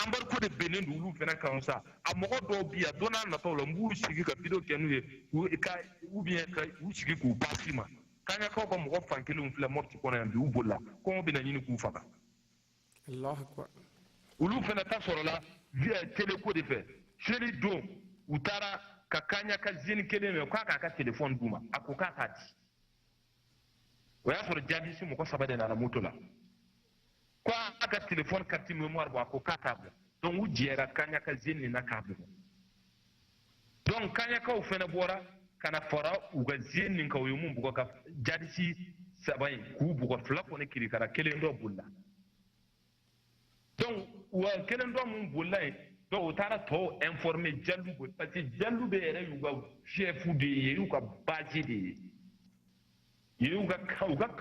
[SPEAKER 3] ambar ko de benendu ulu fena kan sa amogo do biya dona na to lo mburu sigi ka video kenu ye ou bien ka u sigi ku basima kanya ko mo fankele un fla morti kono yambi u bolla ko be na nyini ku faka
[SPEAKER 1] Allah akbar
[SPEAKER 3] ulu fena ta soro la via teleko de fe sheri do utara ka kanya ka zini kele me ka telephone duma akoka tati waya soro jadi si mo ko sabade na moto la ko aka telephone carte mémoire bo akoka table donc u jera kanya ka zini na kabu donc kanya ka u fena bora kana fara uga zini ka uyu mumbu ka jadi si sabai ku bu ko flako ne kiri kara kele ndo bulla donc wa kele ndo mun bulla donc utara to informer jallu bo parce que jallu be ere yuga chef de yeru ka baji de yuga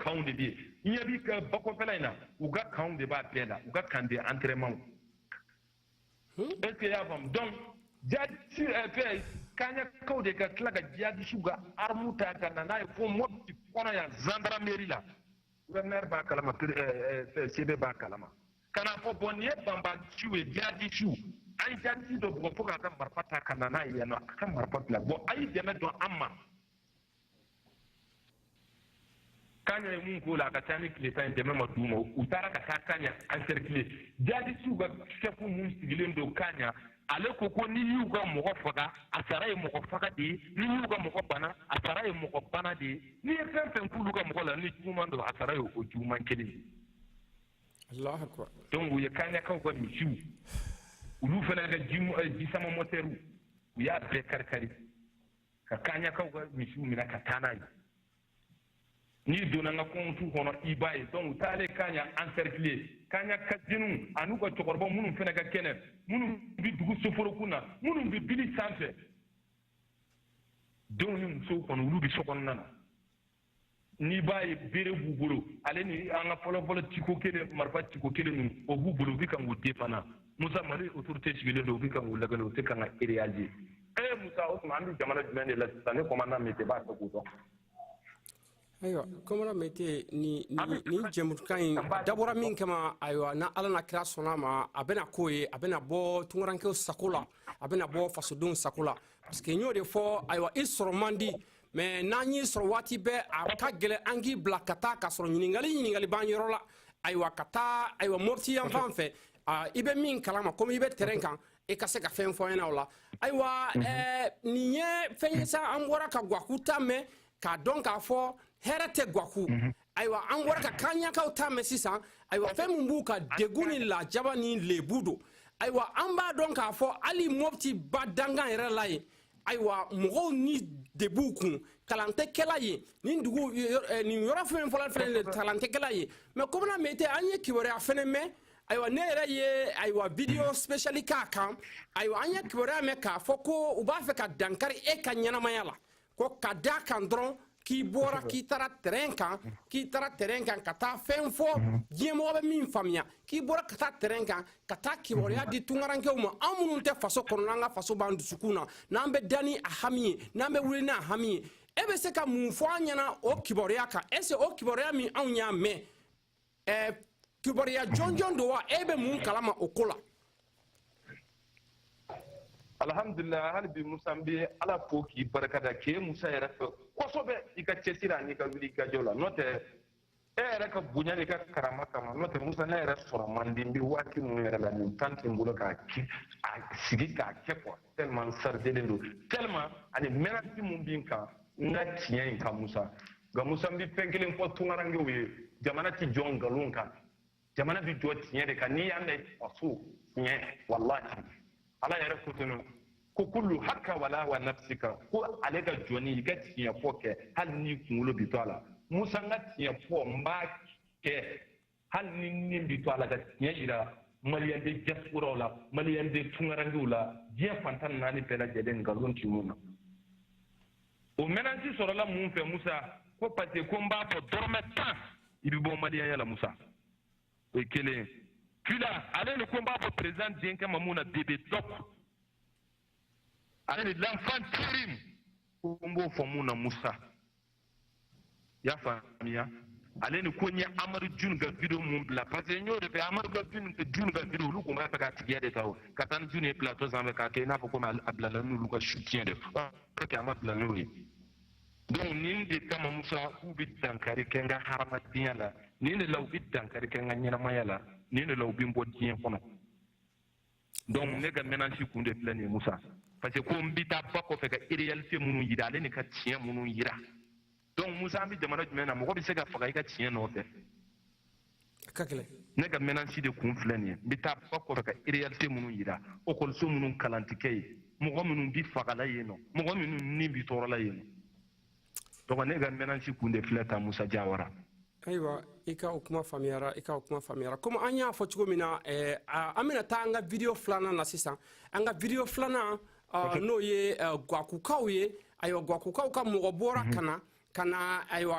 [SPEAKER 3] count de bi nyabi ka bako felaina uga count de ba pela uga kande entraînement est-ce que ya fam donc jadi si fait kanya kaude ka klaga jadi shuga armuta kana na fo moti kona ya gendarmerie la gouverneur ba kalama CB ba kalama kana fo bonye bamba chiwe jadi shu ay jadi do bo foka kan marpata kana na ya no kan marpata bo ay deme do amma kanya mun ko la ka tani kile tan deme ma duma utara ka kanya an circuler jadi shuga chefu mun sigilem do kanya ale ko ni yuga mo faga asara e mo faga di ni yuga mo bana asara e mo bana di ni fem kulu ga mo la ni tuma ndo asara e o tuma kele
[SPEAKER 1] Allah akbar
[SPEAKER 3] donc ya kanya ka ko mi shu ulu fana ga ji sama moteru ya be karkari ka kanya ka ko mi shu mi na katana ni dona nga kontu hono ibaye donc tale kanya encercler kanya kadinu anu ko tokorbo munu fena ga kenen munu bi dugu soforo kuna munu bi bili sanfe donc ni so kono ulu bi sokon nana ni baye bere buburo ale ni anga folo tiko kele marfa tiko kele nu o buburo bi kan wote pana musa mali autorité civile do bi kan wala galo te kan réagir musa Osman bi jamana jumene la tane commandant mete ba ko do
[SPEAKER 1] aywa komara mete ni jemurkan dabora min kama aywa na ala na kira sona ma abena koye abena bo tunguranke sakula abena bo fasodun sakula parce que nyo de fo aywa instrumenti mais nani soro wati be aka gele angi blakata ka soro nyingali ban yoro la aywa kata aywa morti yan fanfe i be min kalama comme i be terrain kan e ka se ka fɛn fɔ ɲɛna o la ayiwa nin ye fɛn ye sa an bɔra ka Gwaku ta mɛn k'a dɔn k'a fɔ hɛrɛ tɛ Gwaku ayiwa an bɔra ka Kaɲakaw ta mɛn sisan ayiwa fɛn min b'u ka degun ni lajaba ni lebu don ayiwa an b'a dɔn k'a fɔ hali Mopti ba dangan yɛrɛ la yen ayiwa mɔgɔw ni de b'u kun kalan tɛ kɛla yen nin dugu nin yɔrɔ fɛn fɔlɔ kalan tɛ kɛla yen mais Komana Meyite an ye kibaruya fɛnɛ mɛn ayiwa ne yɛrɛ ye ayiwa video special k'a kan ayiwa an ye kibaruya mɛn k'a fɔ ko u b'a fɛ ka dankari e ka ɲɛnamaya la ko ka da kan dɔrɔn k'i bɔra k'i taara terrain kan ka taa fɛn fɔ diɲɛmɔgɔ bɛ min faamuya k'i bɔra ka taa terrain kan ka taa kibaruya di tunkarankew ma an minnu tɛ faso kɔnɔ n'an ka faso b'an dusukun na n'an bɛ da ni a hami ye n'an bɛ wuli n'a hami ye e bɛ se ka mun fɔ an ɲɛna o kibaruya kan est ce que o kibaruya min anw y'a mɛn kibaruya jɔnjɔn don wa e bɛ mun kalama o ko la
[SPEAKER 3] alhamdulillah hali bi Musa n bɛ ala fo k'i barikada k'e Musa yɛrɛ fɛ kosɛbɛ i ka cɛsiri ani ka wuli ka jɔ la n'o tɛ e yɛrɛ ka bonya ni ka karama kama n'o tɛ Musa ne yɛrɛ sɔrɔ man di n bɛ waati minnu yɛrɛ la nin temps tɛ n bolo k'a sigi k'a kɛ quoi tellement n sardelen don tellement ani menace min bɛ n kan n ka tiɲɛ in kan Musa nka Musa n bɛ fɛn kelen fɔ tunkarankew ye jamana tɛ jɔ nkalon kan jamana bɛ jɔ tiɲɛ de kan n'i y'a mɛn faso tiɲɛ wallahi ala yɛrɛ ko ten ko kullu hakka wala wa nafsika ko ale ka jɔni i ka tiɲɛ fɔ kɛ hali ni kunkolo bi to a la Musa n ka tiɲɛ fɔ n b'a kɛ hali ni nin bi to a la ka tiɲɛ yira maliyɛn bɛ diaspora la maliyɛn bɛ tunkarankew la diɲɛ fantan naani bɛɛ lajɛlen nkalon ti mun na o menace sɔrɔla mun fɛ Musa ko parce que ko n b'a fɔ dɔrɔmɛ 10 i bɛ bɔ maliyɛnya la Musa o ye kelen puis là ale ni ko n b'a fɔ président denkɛ ma mun na bébé doc ale ni l'enfant terrible ko n b'o fɔ mun na Musa y'a faamuya ale ni ko n ye Amadu June ka video mun bila parce que n y'o de fɛ Amadu ka June ka video olu kun b'a fɛ k'a tigiya de ta o ka taa ni June ye plateau sanfɛ k'a kɛ i n'a fɔ komi a bilala n'olu ka soutien de pour que a ma bila n'o ye donc nin de kama Musa k'u bɛ dankari kɛ n ka hadamadenya la nin de la u bɛ dankari kɛ n ka ɲɛnamaya la nin de la u bɛ n bɔ diɲɛ kɔnɔ donc ne ka menace kun de filɛ nin ye Musa parce que ko n bɛ taa ba kɔfɛ ka réalité minnu yira ale ni ka tiɲɛ minnu yira donc Musa an bɛ jamana jumɛn na mɔgɔ bɛ se ka faga i ka tiɲɛ nɔfɛ ne ka menace de kun filɛ nin ye n bɛ taa ba kɔfɛ ka réalité minnu yira okɔliso minnu kalan tɛ kɛ yen mɔgɔ minnu bɛ fagala yen nɔ mɔgɔ minnu ni bɛ tɔɔrɔla yen nɔ donc ne ka menace kun de filɛ ta Musa Jawara
[SPEAKER 1] ayiwa i ka o kuma faamuyara comme an y'a fɔ cogo min na an bɛna taa an ka video filanan na sisan an ka video filanan n'o ye Gwakukaw ye ayiwa Gwakukaw ka mɔgɔ bɔra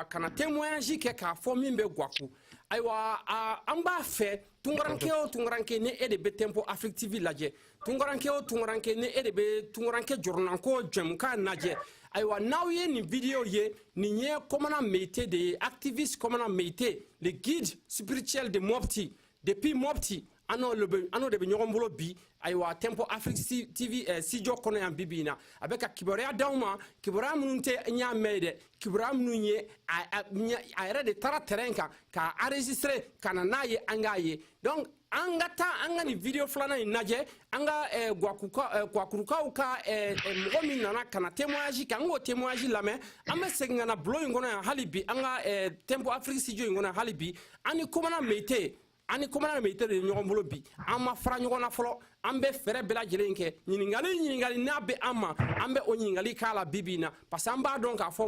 [SPEAKER 1] kana témoignage kɛ k'a fɔ min bɛ Gwaku ayiwa an b'a fɛ tunkaranke o tunkaranke ni e de bɛ Tempo Afrique TV lajɛ tunkaranke o tunkaranke ni e de bɛ tunkaranke jɔrɔnanko jɛmukan lajɛ ayiwa n'aw ye nin video ye nin ye Komana Meyite de ye activiste Komana Meyite le guide spirituel de Mopti depuis Mopti ano de bɛ ɲɔgɔn bolo bi ayiwa Tempo Afrique TV studio kɔnɔ yan bi in na a bɛ ka kibaruya d'aw ma kibaruya minnu tɛ n y'a mɛn dɛ kibaruya minnu ye a yɛrɛ de taara terrain kan k'a enregistrer ka na n'a ye an k'a ye donc an ka taa an ka nin video filanan in lajɛ an ka Gwakurukaw ka mɔgɔ min nana ka na témoignage kɛ an k'o témoignage lamɛn an bɛ segin ka na bulon in kɔnɔ yan hali bi an ka Tempo Afrique studio in kɔnɔ yan hali bi an ni Komana Meyite ani Komana Meyite de ɲɔgɔn bolo bi an ma fara ɲɔgɔn na fɔlɔ an bɛ fɛrɛ bɛɛ lajɛlen kɛ ɲininkali n'a bɛ an ma an bɛ o ɲininkali k'a la bi in na parce que an b'a dɔn k'a fɔ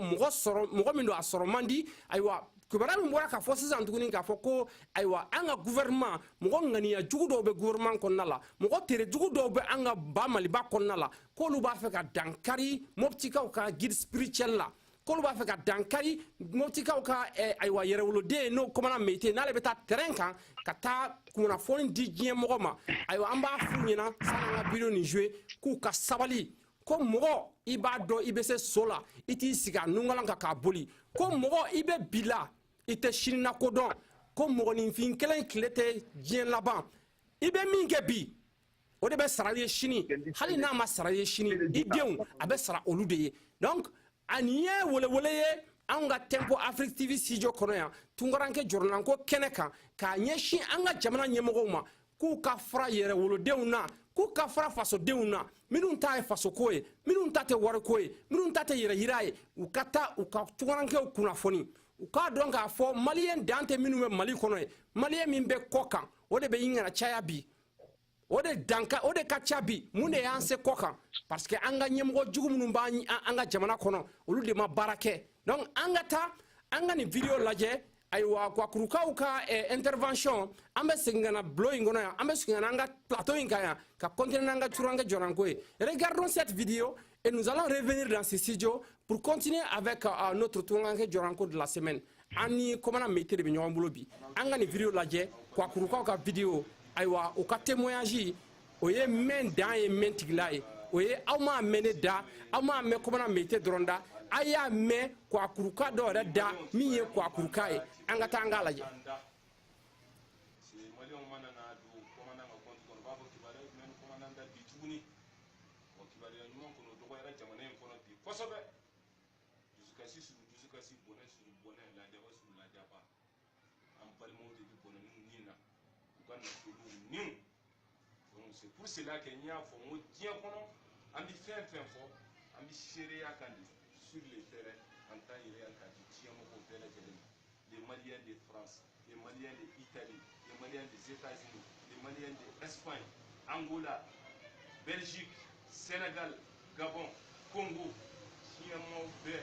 [SPEAKER 1] mɔgɔ min don a sɔrɔ man di ayiwa kibaruya min bɔra k'a fɔ sisan tuguni k'a fɔ ko ayiwa an ka gouvernement mɔgɔ ŋaniya jugu dɔw bɛ gouvernement kɔnɔna la mɔgɔ tere jugu dɔw bɛ an ka ba Maliba kɔnɔna la k'olu b'a fɛ ka dankari Moptikaw ka guide spirituel la k'olu b'a fɛ ka dankari Moptikaw ka ayiwa yɛrɛwoloden n'o Komana Meyite n'ale bɛ taa terrain kan ka taa kunnafoni di diɲɛ mɔgɔ ma ayiwa an b'a f'u ɲɛna san'an ka video nin jouer k'u ka sabali ko mɔgɔ i b'a dɔn i bɛ se so la i t'i sigi a nungalan kan k'a boli ko mɔgɔ i bɛ bi la i tɛ sini lakodɔn ko mɔgɔninfin kelen tile tɛ diɲɛ laban i bɛ min kɛ bi o de bɛ sara i ye sini hali n'a ma sara i ye sini i denw a bɛ sara olu de ye donc ani ye welewele ye an ka Tempo Afrique TV studio kɔnɔ yan tunkaranke jɔrɔnanko kɛnɛ kan k'a ɲɛsin an ka jamana ɲɛmɔgɔw ma k'u ka fara yɛrɛ wolodenw na k'u ka fara fasodenw na minnu ta ye fasoko ye minnu ta tɛ wariko ye minnu ta tɛ yɛrɛ yira ye u ka taa u ka tungarankew kunnafoni u k'a dɔn k'a fɔ maliyɛn dan tɛ minnu bɛ mali kɔnɔ ye maliyɛn min bɛ kɔ kan o de bɛ i ŋana caya bi o de ka ca bi mun de y'an se kɔ kan parce que an ka ɲɛmɔgɔ jugu minnu b'an an ka jamana kɔnɔ olu de ma baara kɛ donc an ka taa an ka nin video lajɛ ayiwa kwakurukaw ka intervention an bɛ segin ka na bulon in kɔnɔ yan an bɛ segin ka na an ka plateau in kan yan ka continuer n'an ka turanke jɔranko ye regardons cette vidéo et nous allons revenir dans ce studio pour continuer avec notre turanke jɔranko de la semaine an ni commandant Mete de bɛ ɲɔgɔn bolo bi an ka nin video lajɛ kwakurukaw ka video ayiwa o ka témoignage o ye mɛn dan ye mɛn tigila ye o ye aw m'a mɛn ne da aw m'a mɛn commandant Mete dɔrɔn da a y'a mɛn kwakuruka dɔ yɛrɛ da min ye kwakuruka ye an ka taa an k'a lajɛ
[SPEAKER 5] c'est pour cela que n'y a fo mo tien kono ambi fin fo ambi chéri akandi sur le terrain en temps réel quand tien mo ko bela jelen les maliens de France les maliens de Italie les maliens des États-Unis les maliens de Espagne Angola Belgique Sénégal Gabon Congo tien mo be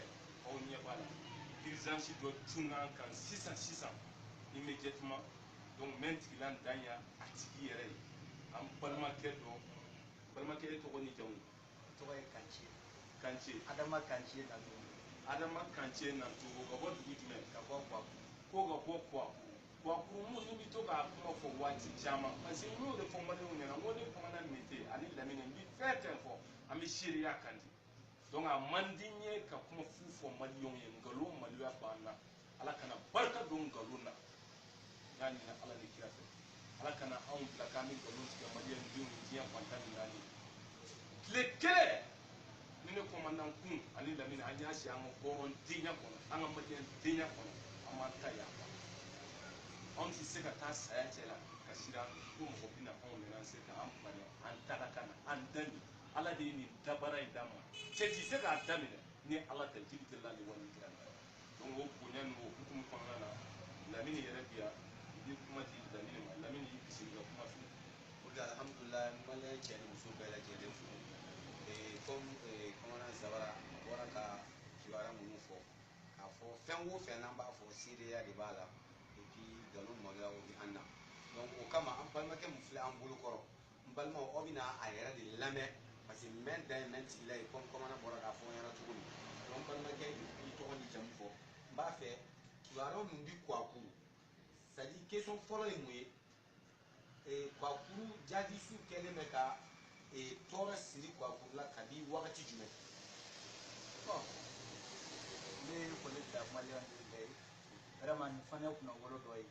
[SPEAKER 5] on y bala urgence do tunga kan 600 immédiatement donc maintenant danya atiki yere am balimakɛ dɔ balimakɛ e tɔgɔ ni jamu
[SPEAKER 4] tɔgɔ ye Kantier
[SPEAKER 5] Kantier
[SPEAKER 4] Adama Kantier Nanto
[SPEAKER 5] Adama Kantier Nanto ka bɔ dugu jumɛn
[SPEAKER 4] ka bɔ Kwaku
[SPEAKER 5] ko ka bɔ Kwaku mun ni bi to k'a kuma fɔ waati caman parce que n y'o de fɔ maliɲɛnw ɲɛna n ko ni commandant Mete ani Lamine n bi fɛn fɛn fɔ an bɛ seereya kan di donc a man di n ye ka kuma fu fɔ maliɲɛnw ye nkalon maloya b'an na ala kana barika don nkalon na n y'a ɲini ala ni kira fɛ ala kana anw bila k'an bɛ nkalon tigɛ maliyɛn denw ni diɲɛ fantan ni naani tile kelen ni ne commandant kun ani Lamine an y'a si an ka hɔrɔndenya kɔnɔ an ka maliyɛndenya kɔnɔ an m'an ta yafa anw tɛ se ka taa saya cɛ la ka siran ko mɔgɔ bɛna anw nana se k'an bali an taga ka na an dami ala de ye nin dabara in d'a ma cɛ tɛ se k'a daminɛ ni ala tɛ jiri tɛ l'ale wali kira donc o bonya n'o hukumu kɔnɔna na Lamine yɛrɛ bi yan i bɛ kuma di Lamine ma Lamine y'i bisimila ka kuma fɛ.
[SPEAKER 4] alhamdulillah maliyɛn cɛ ni muso bɛɛ lajɛlen fo comme commandant Zabara a bɔra ka kibaruya minnu fɔ k'a fɔ fɛn o fɛn n'an b'a fɔ seereya de b'a la et puis nkalon maloya o bɛ an na donc o kama an balimakɛ min filɛ an bolo kɔrɔ n balimaw aw bɛna a yɛrɛ de lamɛn parce que mɛn dan ye mɛn tigila ye comme commandant bɔra k'a fɔ n ɲɛna cogo min donc n balimakɛ i tɔgɔ ni jamu fɔ n b'a fɛ kibaruya min di Kwaku c'est à dire question fɔlɔ ye mun ye Kwakuru jadisiw kɛlen bɛ ka tɔɔrɔ siri Kwakuru la kabi wagati jumɛn?
[SPEAKER 6] Bon, n bɛ foli bila maliyɛnw bɛɛ ye vraiment nin fana ye kunnafoni dɔ ye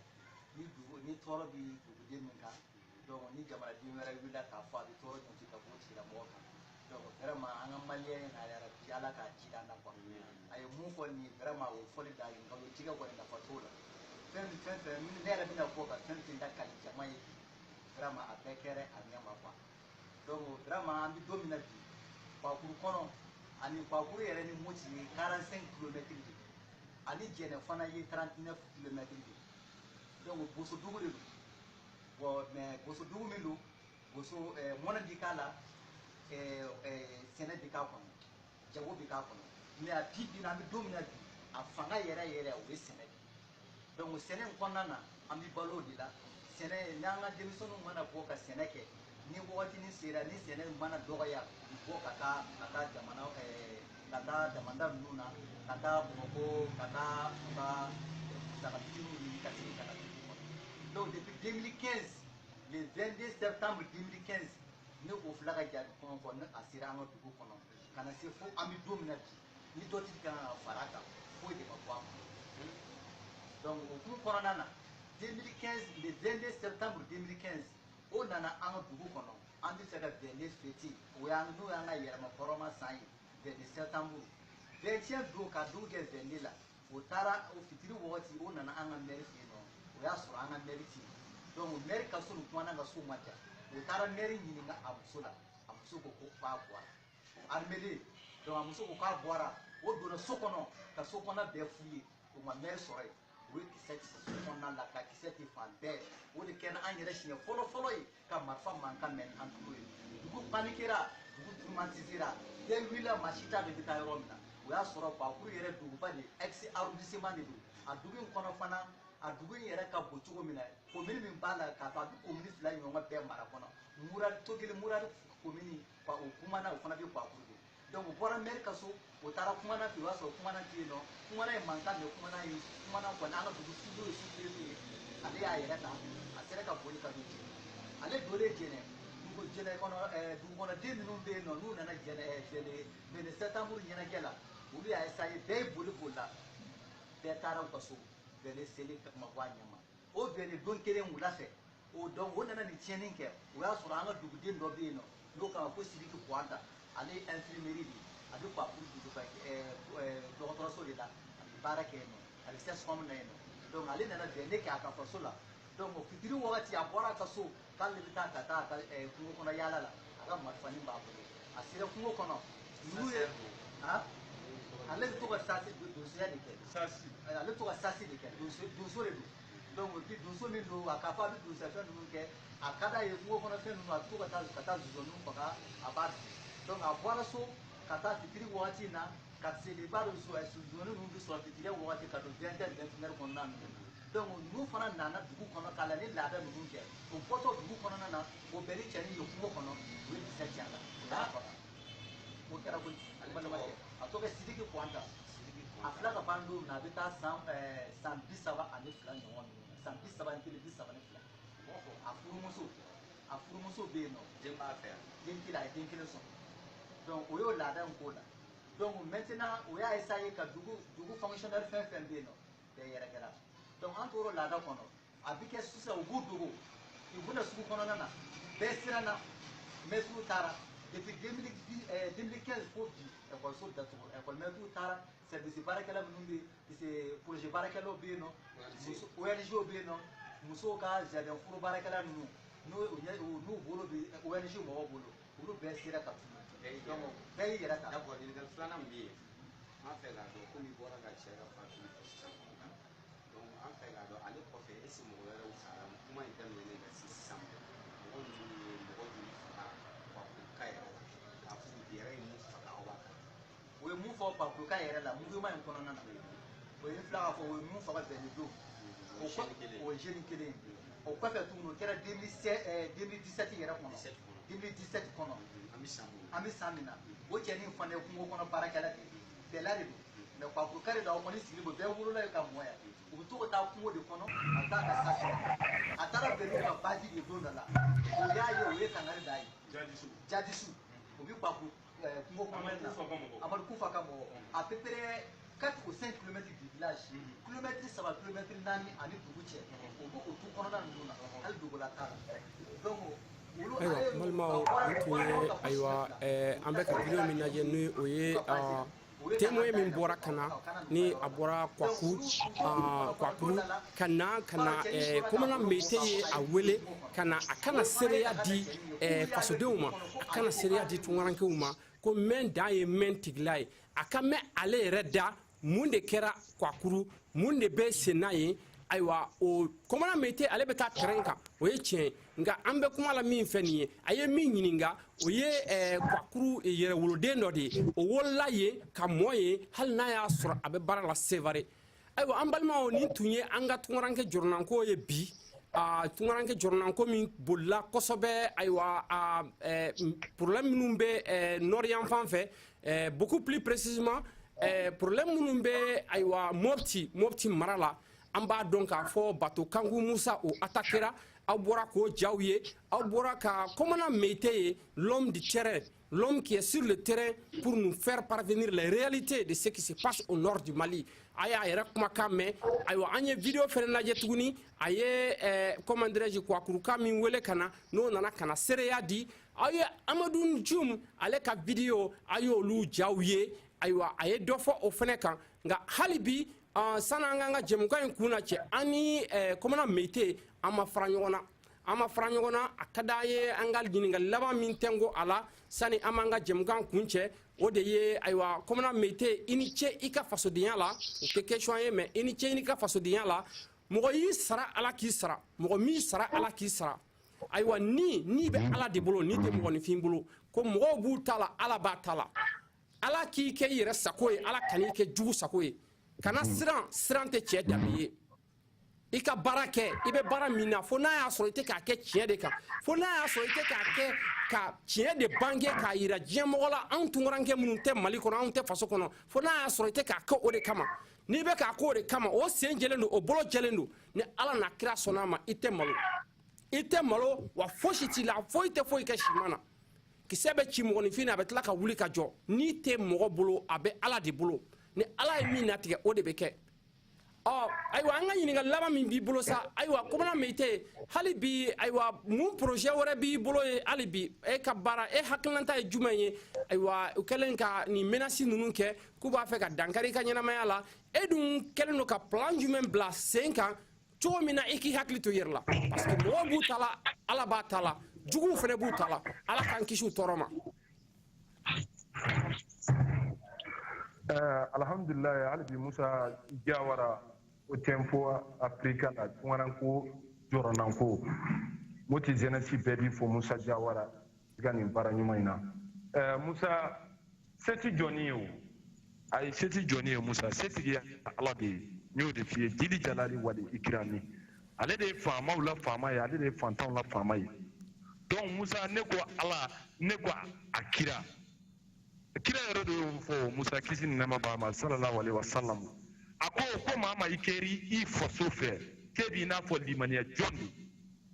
[SPEAKER 6] ni tɔɔrɔ bɛ duguden min kan donc ni jamanaden wɛrɛ wulila k'a fɔ a bɛ tɔɔrɔ ɲɔti ka bɔ o tigilamɔgɔ kan donc vraiment an ka maliyɛn n'a bi ala k'a ji an na quoi a ye mun fɔ nin vraiment o fɔli da ye nkalon tigɛ kɔni nafa t'o la fɛn ne yɛrɛ bɛna fɔ ka fɛn fɛn lakali jama ye vraiment a bɛɛ kɛra a ɲɛ ma quoi donc vraiment an bɛ don min na bi Kwakuru kɔnɔ ani Kwakuru yɛrɛ ni Moti ye 45 kilomètres de ani Jɛnɛ fana ye 39 kilomètres de donc bosodugu de don bon mais bosodugu min don mɔnɛ bi k'a la sɛnɛ bi k'a kɔnɔ jago bi k'a kɔnɔ mais a bi bi na an bɛ don min na bi a fanga yɛrɛ yɛrɛ o ye sɛnɛ de donc sɛnɛ in kɔnɔna na an bɛ balo o de la sɛnɛ n'an ka denmisɛnninw mana bɔ ka sɛnɛ kɛ ni wagatinin sera ni sɛnɛ mana dɔgɔya u bɔ ka taa jamana ka taa damanda ninnu na ka taa Bamakɔ ka taa u ka musaka fitininw ɲini ka segin ka na dugu kɔnɔ donc depuis 2015 le 22 septembre 2015 ne o fila ka jaabi kɔngɔ fɔ ne a sera an ka dugu kɔnɔ ka na se fo an bɛ don min na bi ni dɔ tigi kan ka fara a kan foyi de ma bɔ a kɔnɔ donc o hukumu kɔnɔna na 2015 le 22 septembre 2015 o nana an ka dugu kɔnɔ an bɛ fɛ ka bɛnne fêter n'o y'an ka yɛrɛma hɔrɔnma san ye 22 septembre 21 don ka dugu kɛ 22 la o taara o fitiri wagati o nana an ka mairie fɛ yen nɔ o y'a sɔrɔ an ka mairie tɛ yen donc maire ka so kuma na ga so mata o tara maire ni nga amuso la amuso ko ko fa bora armele donc amuso ko ka bora o do na sokono ka sokona be fuye o ma maire sore o ki set sokona la ka ki set fa be o de ken an yere shine folo yi ka marfa man ka men an tulo dugu panikera dugu traumatisera den wila machita be ta yoromna o ya soro pa kuru yere dugu ba ni ex arrondissement de a dugu kono fana a dugu yɛrɛ ka bon cogo min na commune min b'a la k'a fɔ a bɛ commune fila ɲɔgɔn bɛɛ mara kɔnɔ mura togili mura commune o kumana o fana bɛ Kwakuru de donc o bɔra maire ka so o taara kumana fɛ o y'a sɔrɔ kumana tɛ yen nɔ kumana ye mankan de kumana kɔni an ka dugu studio ye sufiri ye ale y'a yɛrɛ ta a sera ka boli ka don jɛnɛ ale donnen jɛnɛ jɛnɛ kɔnɔ dugukɔnɔden ninnu bɛ yen nɔ n'u nana jɛnɛ septembre ɲɛnajɛ la olu y'a essayer bɛɛ ye boli la bɛɛ taara u ka so bɛnɛ seli ma bɔ a ɲɛma o bɛnɛ don kelen wula fɛ o donc o nana ni tiɲɛni kɛ o y'a sɔrɔ an ka duguden dɔ bɛ yen nɔ n'o kama ko Sidiki Buwanta ale ye infirmerie de a bɛ Kwakuru dɔgɔtɔrɔso de la a bɛ baara kɛ yen nɔ a bɛ CSCOM na yen nɔ donc ale nana bɛnɛ kɛ a ka faso la donc fitiri wagati a bɔra a ka so k'ale bɛ taa ka taa a ka kungo kɔnɔ yaala la a ka marifanin b'a bolo a sera kungo kɔnɔ n'u ye ale bɛ to ka sasi donsoya de kɛ ale bɛ to ka sasi de kɛ donso de don donc puis donso min don a k'a fɔ a bɛ donso fɛn ninnu kɛ a ka d'a ye kungo kɔnɔ fɛn ninnu a bɛ to ka taa zonzanninw faga a b'a dun donc a bɔra so ka taa fitiri wagati in na ka seli i b'a dɔn zonzannin ninnu bɛ sɔrɔ fitiri wagati ka don 20h-21h kɔnɔna ninnu na donc ninnu fana nana dugu kɔnɔ ka na ni laada ninnu kɛ o bɔtɔ dugu kɔnɔna na o bɛɛ ni cɛnin ye kungo kɔnɔ o ye 17 yan la o y'a faga o kɛra ko balimakɛ a tɔgɔ Sidiki Buwanta a filɛ ka ban don min na a bɛ taa san 32 ɲɔgɔn ninnu san 31 32 a furumuso bɛ yen nɔ den b'a fɛ den kelen a ye den kelen sɔrɔ donc o y'o laada in k'o la donc maintenant o y'a essayer ka dugu fonctionnaire fɛn fɛn bɛ yen nɔ bɛɛ yɛrɛkɛra donc an tor'o laada kɔnɔ a bɛ kɛ sisan u b'u dogo u bɛna sugu kɔnɔna na bɛɛ siranna maîtres taara depuis 2015 fo bi ekɔliso datugu ekɔli maîtres taara service baarakɛla minnu bɛ yen projet baarakɛlaw bɛ yen nɔ ONG bɛ yen nɔ musow ka jardin foro baarakɛla ninnu n'u bolo bɛ ONG mɔgɔw bolo olu bɛɛ sera ka tunu donc bɛɛ y'i yɛrɛ ta.
[SPEAKER 4] D'accord, ɲininkali filanan min bɛ yen an fɛ k'a dɔn komi i bɔra ka cɛ ka fatuli fɔ sisan donc an fɛ k'a dɔn ale kɔfɛ est-ce que mɔgɔ wɛrɛw sara kuma in daminɛnen ka se sisan mɔgɔ minnu ye mɔgɔ joli faga Kwakuru ka yɛrɛ la k'a fɔ u yɛrɛ ye mun faga aw b'a kan.
[SPEAKER 6] O ye mun fɔ Kwakuru ka yɛrɛ la mouvement in kɔnɔna na o ye fila k'a fɔ o ye mun faga bɛnni don o ye jeune kelen o kɔfɛ tuguni o kɛra 2017 yɛrɛ kɔnɔ 2017 kɔnɔ an bɛ san min na o cɛnin fana ye kungo kɔnɔ baarakɛla de ye bɛɛla de don mais Kwakuru ka de don aw kɔni sigi bɔ bɛɛ wolola ye ka mɔ yan u bɛ to ka taa kungo de kɔnɔ a taa ka sasi a taara bɛnni ka baji de don dɔ la o y'a ye o ye kangari da ye jadisu o bɛ Kwakuru kungo kɔnɔna na Amadu Kufa ka mɔgɔ à peu près 4 ou 5 kilomètres du village kilomètre 3 kilomètre 4 ani dugu cɛ o b'o tu kɔnɔna ninnu na hali dugula t'a la donc
[SPEAKER 1] ayiwa balimaw an tun ye ayiwa an bɛ ka video min lajɛ ni o ye témoin min bɔra ka na ni a bɔra Kwakuru ka na komana mete ye a wele ka na a kana seereya di fasodenw ma a kana seereya di tunkarankew ma ko mɛn dan ye mɛn tigila ye a ka mɛn ale yɛrɛ da mun de kɛra Kwakuru mun de bɛ sen n'a ye ayiwa o komana mete ale bɛ taa terrain kan o ye tiɲɛ nka an bɛ kuma la min fɛ nin ye a ye min ɲininka o ye Kwakuru yɛrɛwoloden dɔ de ye o wolola ye ka mɔ ye hali n'a y'a sɔrɔ a bɛ baara la Sevare ayiwa an balimaw nin tun ye an ka tunkaranke jɔrɔnanko ye bi tunkaranke jɔrɔnanko min bolila kosɛbɛ ayiwa problème minnu bɛ nord yan fan fɛ beaucoup plus précisément problème minnu bɛ ayiwa Mopti mara la an b'a dɔn k'a fɔ Bato Kanku Musa o attaquera aw bɔra k'o jaw ye aw bɔra ka komana Meïté ye l'homme du terrain l'homme qui est sur le terrain pour nous faire parvenir les réalités de ce qui se passe au nord du Mali a y'a yɛrɛ kumakan mɛn ayiwa an ye video fɛnɛ lajɛ tuguni a ye comment dirais-je Kwakuruka min wele ka na n'o nana ka na seereya di aw ye Amadou Dioum ale ka video a y'olu jaw ye ayiwa a ye dɔ fɔ o fɛnɛ kan nka hali bi sani an ka jɛmukan in kun na cɛ an ni komana Meïté ama fara ɲɔgɔn na a ka d'a ye an ka ɲininkali laban min tɛngo a la sani an b'an ka jɛmukan kun cɛ o de ye ayiwa komana mete i ni ce i ka fasodenya la o tɛ question ye mais i ni ce i ni ka fasodenya la mɔgɔ y'i sara ala k'i sara mɔgɔ min sara ala k'i sara ayiwa ni bɛ ala de bolo ni tɛ mɔgɔninfin bolo ko mɔgɔw b'u ta la ala b'a ta la ala k'i kɛ i yɛrɛ sago ye ala kan'i kɛ jugu sago ye kana siran tɛ cɛ danbe ye i ka baara kɛ i bɛ baara min na fo n'a y'a sɔrɔ i tɛ k'a kɛ tiɲɛ de kan fo n'a y'a sɔrɔ i tɛ k'a kɛ ka tiɲɛ de bange k'a yira diɲɛ mɔgɔ la anw tunkaranke minnu tɛ mali kɔnɔ anw tɛ faso kɔnɔ fo n'a y'a sɔrɔ i tɛ k'a kɛ o de kama n'i bɛ k'a kɛ o de kama o sen jɛlen don o bolo jɛlen don ni ala n'a kira sɔnn'a ma i tɛ malo wa fosi t'i la foyi tɛ foyi kɛ siman na kisɛ bɛ ci mɔgɔninfin na a bɛ tila ka wuli ka jɔ n'i tɛ mɔgɔ bolo a bɛ ala de bolo ni ala ye min natigɛ o de bɛ kɛ ayiwa an ka ɲininka laban min b'i bolo sa ayiwa komana mete hali bi ayiwa mun projet wɛrɛ b'i bolo ye hali bi e ka baara e hakilinata ye jumɛn ye ayiwa u kɛlen ka nin menace ninnu kɛ k'u b'a fɛ ka dankari i ka ɲɛnamaya la e dun kɛlen don ka plan jumɛn bila sen kan cogo min na i k'i hakili to i yɛrɛ la parce que mɔgɔw b'u ta la ala b'a ta la juguw fana b'u ta la ala k'an kisi u tɔɔrɔ ma
[SPEAKER 2] alhamdulillah hali bi musa jawara o tempo afrika la tungaranko jɔrɔnanko mo ti jeunesse bɛɛ bi fo musa jawara i ka nin baara ɲuman in na musa seti jɔnni ye o ayi seti jɔnni ye musa setigi ala de ye n y'o de f'i ye jili jalali wali ikirami ale de ye faamaw la faama ye ale de ye fantanw la faama ye donc musa ne ko ala ne ko a kira yɛrɛ de y'o fɔ musa kisi ni nɛɛma b'a ma sallallahu alaihi wasallam a ko maa ma i kɛri i faso fɛ k'e b'i n'a fɔ limaniya jɔn don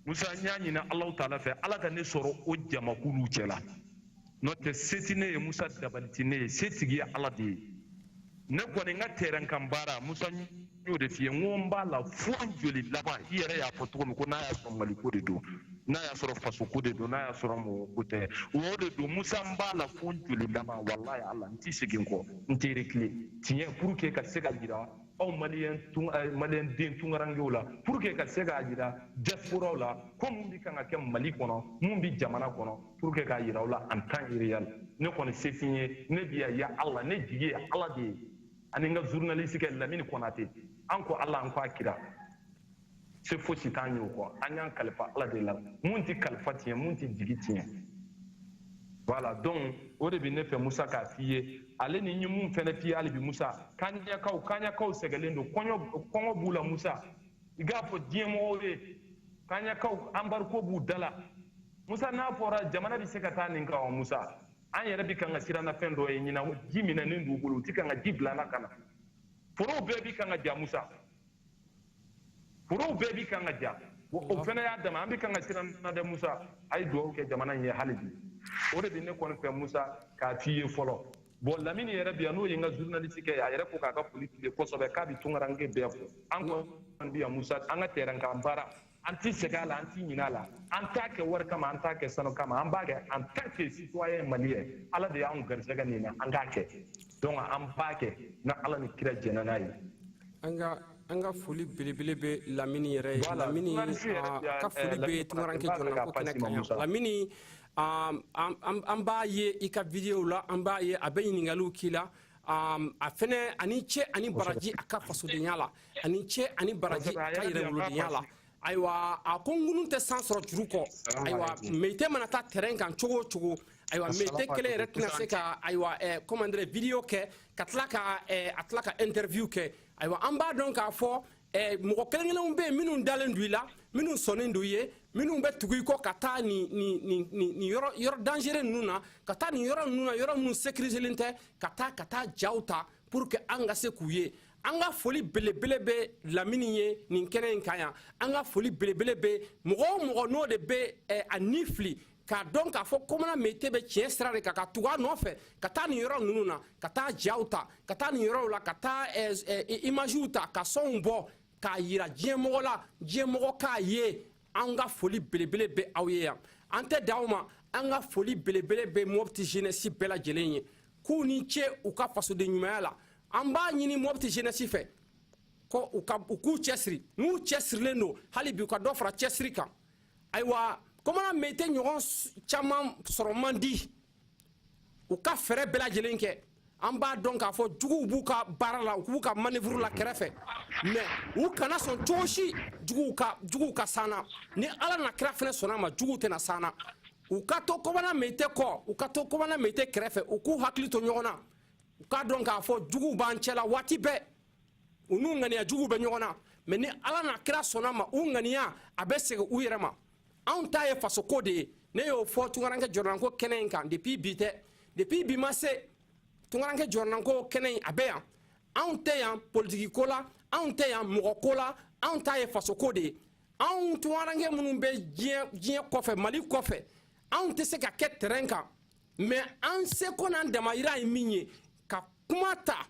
[SPEAKER 2] musa n y'a ɲini alahu taala fɛ ala ka ne sɔrɔ o jamakulu cɛla n'o tɛ se ti ne ye musa dabali ti ne ye setigi ye ala de ye ne kɔni n ka terrain kan baara musa n y'o de f'i ye n ko n b'a la fo n joli laban i yɛrɛ y'a fɔ cogo min ko n'a y'a sɔrɔ maliko de don n'a y'a sɔrɔ fasoko de don n'a y'a sɔrɔ mɔgɔ ko tɛ o de don musa n b'a la fo n joli laban walahi ala n t'i segin kɔ n tɛ recule tiɲɛ pour que ka se ka jira aw maliyɛn den tunkarankew la pour que ka se k'a jira diasporaw la ko mun bi kan ka kɛ mali kɔnɔ mun bi jamana kɔnɔ pour que k'a jira aw la en temps réel ne kɔni se t'i ye ne bi ya ala ne jigi ye ala de ye ani n ka journaliste kɛ lamini konate an ko ala an ko a kira se fosi t'an ye o kɔ an y'an kalifa ala de la mun ti kalifa tiɲɛ mun ti jigi tiɲɛ voilà donc o de bi ne fɛ musa k'a f'i ye ale ni ɲe mun fɛnɛ f'i ye hali bi musa kaɲakaw sɛgɛlen don kɔngɔ b'u la musa i k'a fɔ diɲɛmɔgɔw ye kaɲakaw embargo b'u da la musa n'a fɔra jamana bɛ se ka taa nin kan wa musa an yɛrɛ bi kan ka siranna fɛn dɔ ye ɲina ji minɛnen d'u bolo u ti kan ka ji bila an na ka na forow bɛɛ bi kan ka ja musa forow bɛɛ bi kan ka ja o fɛnɛ y'a dama an bi kan ka siranna dɛ musa a ye duwawu kɛ jamana in ye hali bi o de bi ne kɔni fɛ musa k'a f'i ye fɔlɔ bon lamini yɛrɛ bi yan n'o ye n ka journaliste kɛ a yɛrɛ ko k'a ka foli tile kosɛbɛ k'a bi tunkaranke bɛɛ fɔ an kɔni bi yan musa an ka terrain kan baara an ti segin a la an ti ɲinɛ a la an t'a kɛ wari kama an t'a kɛ sanu kama an b'a kɛ en tant que citoyen malien ala de y'anw garisɛgɛ nin na an k'a kɛ donc an b'a kɛ na ala ni kira jɛnna n'a ye
[SPEAKER 1] an ka foli belebele bɛ lamini yɛrɛ ye lamini ka foli bɛ tunkaranke jɔrɔnanko kɛnɛ kan yan lamini an b'a ye i ka video la an b'a ye a bɛ ɲininkaliw k'i la a fɛnɛ ani cɛ ani baraji a ka fasodenya la ani cɛ ani baraji a ka yɛrɛwolodenya la ayiwa a ko ŋunu tɛ san sɔrɔ juru kɔ ayiwa meyite mana taa terrain kan cogo o cogo ayiwa meyite kelen yɛrɛ tɛna se ka ayiwa comment dire video kɛ ka tila ka a tila ka interview kɛ ayiwa an b'a dɔn k'a fɔ mɔgɔ kelen kelenw bɛ yen minnu dalen don i la minnu sɔnnen don i ye minnu bɛ tugu i kɔ ka taa nin yɔrɔ dangereux ninnu na ka taa nin yɔrɔ ninnu na yɔrɔ minnu sécuriselen tɛ ka taa jaw ta pour que an ka se k'u ye an ka foli belebele bɛ lamini ye nin kɛnɛ in kan yan an ka foli belebele bɛ mɔgɔ o mɔgɔ n'o de bɛ a ni fili k'a dɔn k'a fɔ komana meyite bɛ tiɲɛ sira de kan ka tugu a nɔfɛ ka taa nin yɔrɔ ninnu na ka taa jaw ta ka taa nin yɔrɔw la ka taa imagew ta ka sɔnw bɔ k'a yira diɲɛmɔgɔ la diɲɛmɔgɔ k'a ye an ka foli belebele bɛ aw ye yan an tɛ dan aw ma an ka foli belebele bɛ mɔpiti jeunesse bɛɛ lajɛlen ye k'u ni ce u ka fasoden ɲumanya la an b'a ɲini mɔpiti jeunesse fɛ ko u k'u cɛsiri n'u cɛsirilen don hali bi u ka dɔ fara cɛsiri kan ayiwa commandant Meïté ɲɔgɔn caman sɔrɔ man di u ka fɛrɛ bɛɛ lajɛlen kɛ an b'a dɔn k'a fɔ juguw b'u ka baara la u b'u ka manœuvre la kɛrɛfɛ mais u kana sɔn cogo si juguw ka sanna ni ala na kira fɛnɛ sɔnna ma juguw tɛna sanna u ka to commandant Meïté kɔ u ka to commandant Meïté kɛrɛfɛ u k'u hakili to ɲɔgɔn na u k'a dɔn k'a fɔ juguw b'an cɛla waati bɛɛ u n'u ŋaniya juguw bɛ ɲɔgɔn na mais ni ala na kira sɔnna ma u ŋaniya a bɛ segin u yɛrɛ ma anw ta ye fasoko de ye ne y'o fɔ tungaranke jɔrɔnanko kɛnɛ in kan depuis bi tɛ depuis bi ma se tungaranke jɔrɔnanko kɛnɛ in a bɛ yan anw tɛ yan politiki ko la anw tɛ yan mɔgɔ ko la anw ta ye fasoko de ye anw tungaranke minnu bɛ diɲɛ kɔfɛ mali kɔfɛ anw tɛ se ka kɛ terrain kan mais an seko n'an damayira ye min ye ka kuma ta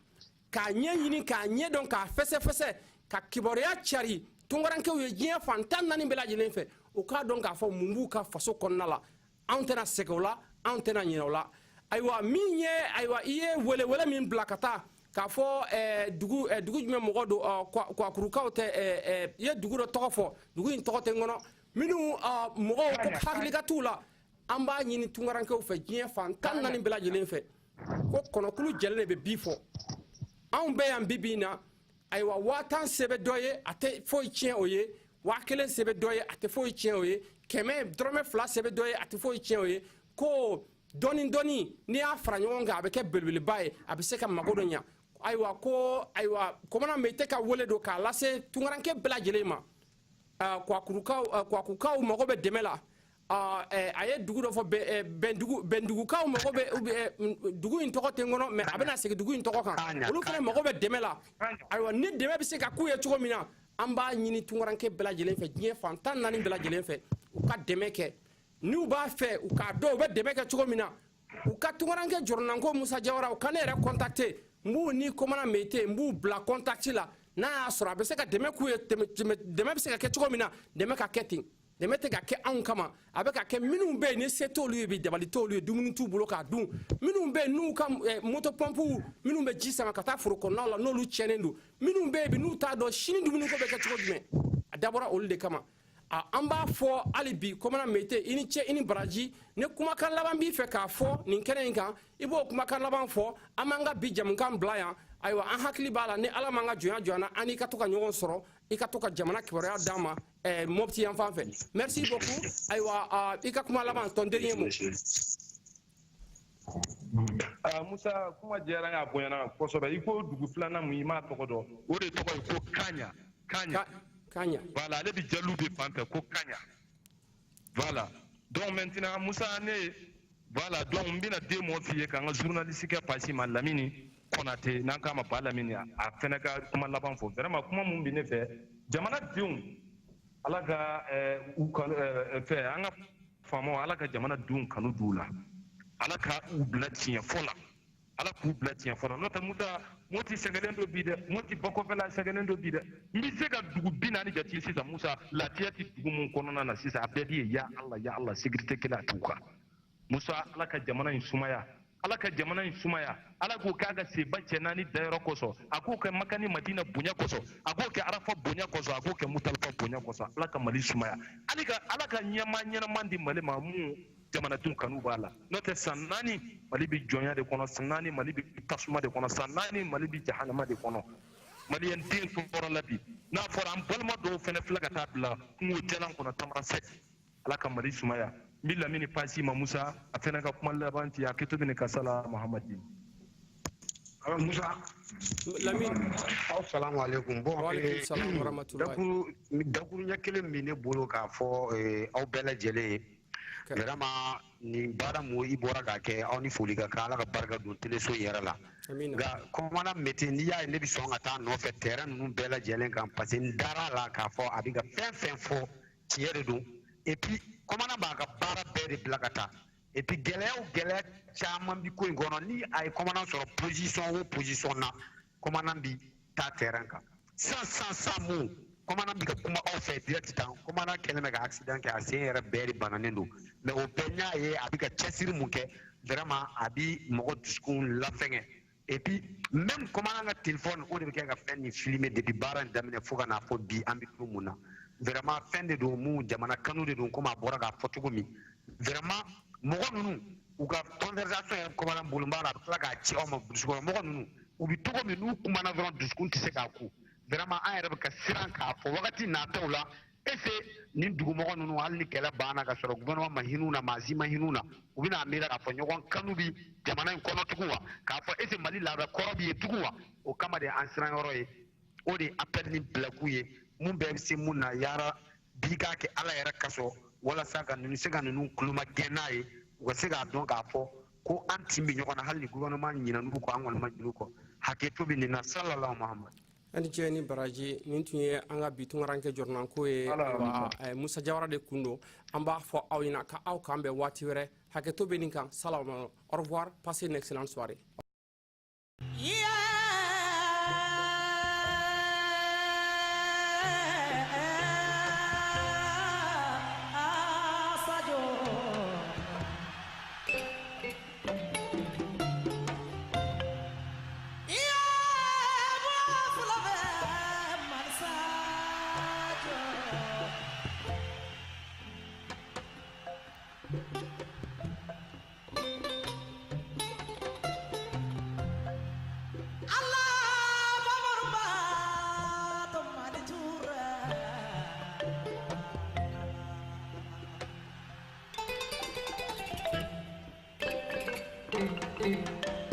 [SPEAKER 1] k'a ɲɛɲini k'a ɲɛdɔn k'a fɛsɛfɛsɛ ka kibaruya cari tungarankew ye diɲɛ fan 14 bɛɛ lajɛlen fɛ u k'a dɔn k'a fɔ mun b'u ka faso kɔnɔna la anw tɛna segin o la anw tɛna ɲinɛ o la ayiwa min ye ayiwa i ye welewele min bila ka taa k'a fɔ dugu jumɛn mɔgɔ don kwakurukaw tɛ i ye dugu dɔ tɔgɔ fɔ dugu in tɔgɔ tɛ n kɔnɔ minnu mɔgɔw hakili ka t'u la an b'a ɲini tungarankew fɛ diɲɛ fan 14 bɛɛ lajɛlen fɛ ko kɔnɔkulu jɛlen de bɛ bi fɔ anw bɛ yan bi in na ayiwa 1000 se bɛ dɔ ye a tɛ foyi tiɲɛ o ye 1000 se bɛ dɔ ye a tɛ foyi tiɲɛ o ye 100 dɔrɔmɛ 2 se bɛ dɔ ye a tɛ foyi tiɲɛ o ye ko dɔɔni dɔɔni n'i y'a fara ɲɔgɔn kan a bɛ kɛ belebeleba ye a bɛ se ka mago dɔ ɲa ayiwa ko ayiwa commandant Meïté ka wele don k'a lase tungaranke bɛɛ lajɛlen ma kwakukaw mago bɛ dɛmɛ la a ye dugu dɔ fɔ bɛndugukaw mago bɛ dugu in tɔgɔ tɛ n kɔnɔ mais a bɛna segin dugu in tɔgɔ kan olu fana mago bɛ dɛmɛ la ayiwa ni dɛmɛ bɛ se ka k'u ye cogo min na an b'a ɲini tungaranke bɛɛ lajɛlen fɛ diɲɛ fan 14 bɛɛ lajɛlen fɛ u ka dɛmɛ kɛ n'u b'a fɛ u k'a dɔn u bɛ dɛmɛ kɛ cogo min na u ka tungaranke jɔrɔnanko Musa Jawara u ka ne yɛrɛ contacter n b'u ni commandant Meïté n b'u bila contact la n'a y'a sɔrɔ a bɛ se ka dɛmɛ k'u ye dɛmɛ bɛ se ka kɛ cogo min na dɛmɛ ka kɛ ten dɛmɛ tɛ ka kɛ anw kama a bɛ ka kɛ minnu bɛ yen ni se t'olu ye bi dabali t'olu ye dumuni t'u bolo k'a dun minnu bɛ yen n'u ka moto pompe minnu bɛ ji sama ka taa foro kɔnɔnaw la n'olu tiɲɛnen don minnu bɛ yen bi n'u t'a dɔn sini dumuni ko bɛ kɛ cogo jumɛn a dabɔra olu de kama an b'a fɔ hali bi commandant Meïté i ni cɛ i ni baraji ni kumakan laban b'i fɛ k'a fɔ nin kɛnɛ in kan i b'o kumakan laban fɔ an b'an ka bi jamukan bila yan ayiwa an hakili b'a la ni ala m'an ka jɔnya jɔ an na an n'i ka to ka ɲɔgɔn sɔrɔ i ka to ka jamana kibaruya d'an ma Mopti yan fan fɛ merci beaucoup ayiwa i ka kuma laban ton dernier mot
[SPEAKER 3] Musa kuma diyara n ye a bonyana kosɛbɛ i ko dugu filanan mun i m'a tɔgɔ dɔn o de tɔgɔ ye ko Kaɲa voilà ale bi Jaliw de fan fɛ ko Kaɲa voilà donc maintenant Musa ne voilà donc n bɛna den mɔgɔ f'i ye k'an ka journaliste kɛ pasi ma Lamini Konate n'an k'a ma ba Lamini a fɛnɛ ka kuma laban fɔ vraiment kuma mun bɛ ne fɛ jamanadenw ala ka u kanu fɛ an ka faamaw ala ka jamanadenw kanu d'u la ala ka u bila tiɲɛ fɔ la ala k'u bila tiɲɛ fɔ la n'o tɛ Musa Moti sɛgɛnnen dɔ bi dɛ Moti bakɔfɛla sɛgɛnnen dɔ bi dɛ n bɛ se ka dugu 40 jate sisan Musa lafiya tɛ dugu mun kɔnɔna na sisan a bɛɛ bɛ yen ya Allah sécurité kɛlɛ a t'u kan Musa ala ka jamana in sumaya ala ka jamana in sumaya ala k'o k'a ka seba cɛ 4 dayɔrɔ kɔsɔn a k'o kɛ Maka ni Madina bonya kɔsɔn a k'o kɛ Arafa bonya kɔsɔn a k'o kɛ Mutalifa bonya kɔsɔn ala ka Mali sumaya ala ka ɲɛma ɲɛnaman di Mali ma mun jamanadenw kanu b'a la n'o tɛ san 4 Mali bɛ jɔnya de kɔnɔ san 4 Mali bɛ tasuma de kɔnɔ san 4 Mali bɛ jahanama de kɔnɔ maliyɛn den tɔɔrɔ la bi n'a fɔra an balima dɔw fɛnɛ filɛ ka taa bila kungo jalan kɔnɔ Tamarasɛti ala ka Mali sumaya n bɛ Lamini pasi ma Musa a fɛnɛ ka kuma laban ti a kɛto bɛ ne ka sala Mahamadi
[SPEAKER 7] Musa
[SPEAKER 1] Lamini
[SPEAKER 7] assalamu alaikum bon dakuru ɲɛ kelen min ne bolo k'a fɔ aw bɛɛ lajɛlen ye vraiment nin baara mun i bɔra k'a kɛ aw ni foli ka kan ala ka barika don teleso yɛrɛ la nka commandant Meïté n'i y'a ye ne bɛ sɔn ka taa nɔfɛ terrain ninnu bɛɛ lajɛlen kan parce que n dara la k'a fɔ a bɛ ka fɛn fɛn fɔ tiɲɛ de don et puis commandant b'a ka baara bɛɛ de bila ka taa et puis gɛlɛya caman bi ko in kɔnɔ ni a ye commandant sɔrɔ position o position na commandant bi taa terrain kan sans mun commandant bi ka kuma aw fɛ direct tan commandant kɛlen bɛ ka accident kɛ a sen yɛrɛ bɛɛ de bananen don mais o bɛɛ n y'a ye a bɛ ka cɛsiri mun kɛ vraiment a bi mɔgɔ dusukun lafɛngɛ et puis même comment on a téléphone on devait faire ni filmer depuis baran damine foga na fo bi ambitu muna vraiment fin de do mu jamana kanu de do comme abora ga photo mi vraiment mo nunu u ga conversation comme na bulumbala la ga ci o ma busko mo nunu u bi to mi nu kuma na vraiment discours ti se ka ku vraiment an yɛrɛ bɛ ka siran k'a fɔ wagati nataw la ese nin dugumɔgɔ ninnu hali ni kɛlɛ banna ka sɔrɔ gouvernement ma hin'u na maa si ma hin'u na u bɛna miiri k'a fɔ ɲɔgɔn kanu bi jamana in kɔnɔ tugun wa k'a fɔ ese mali laada kɔrɔ bi ye tugun wa o kama de an siran yɔrɔ ye o de appel ni bilaku ye mun bɛɛ bɛ se mun na yara bi k'a kɛ ala yɛrɛ kaso walasa ka ninnu se ka ninnu kuloma gɛn n'a ye u ka se k'a dɔn k'a fɔ ko an tin bɛ ɲɔgɔn na hali ni gouvernement ɲinɛn'u kɔ an kɔni ma ɲin'u kɔ hakɛto bɛ nin na sallallahu mahamad
[SPEAKER 1] ani jeni baraji nin tun ye an ka bi tungaranke jɔrɔnanko ye wa musa jawara de kun don an b'a fɔ aw ɲɛna ka aw k'an bɛn waati wɛrɛ hakɛto bɛ nin kan salam au revoir passez une excellente soirée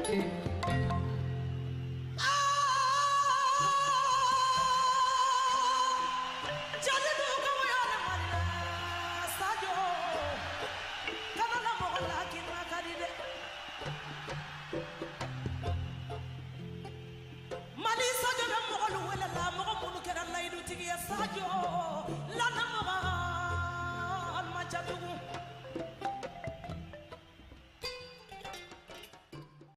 [SPEAKER 8] Thank you.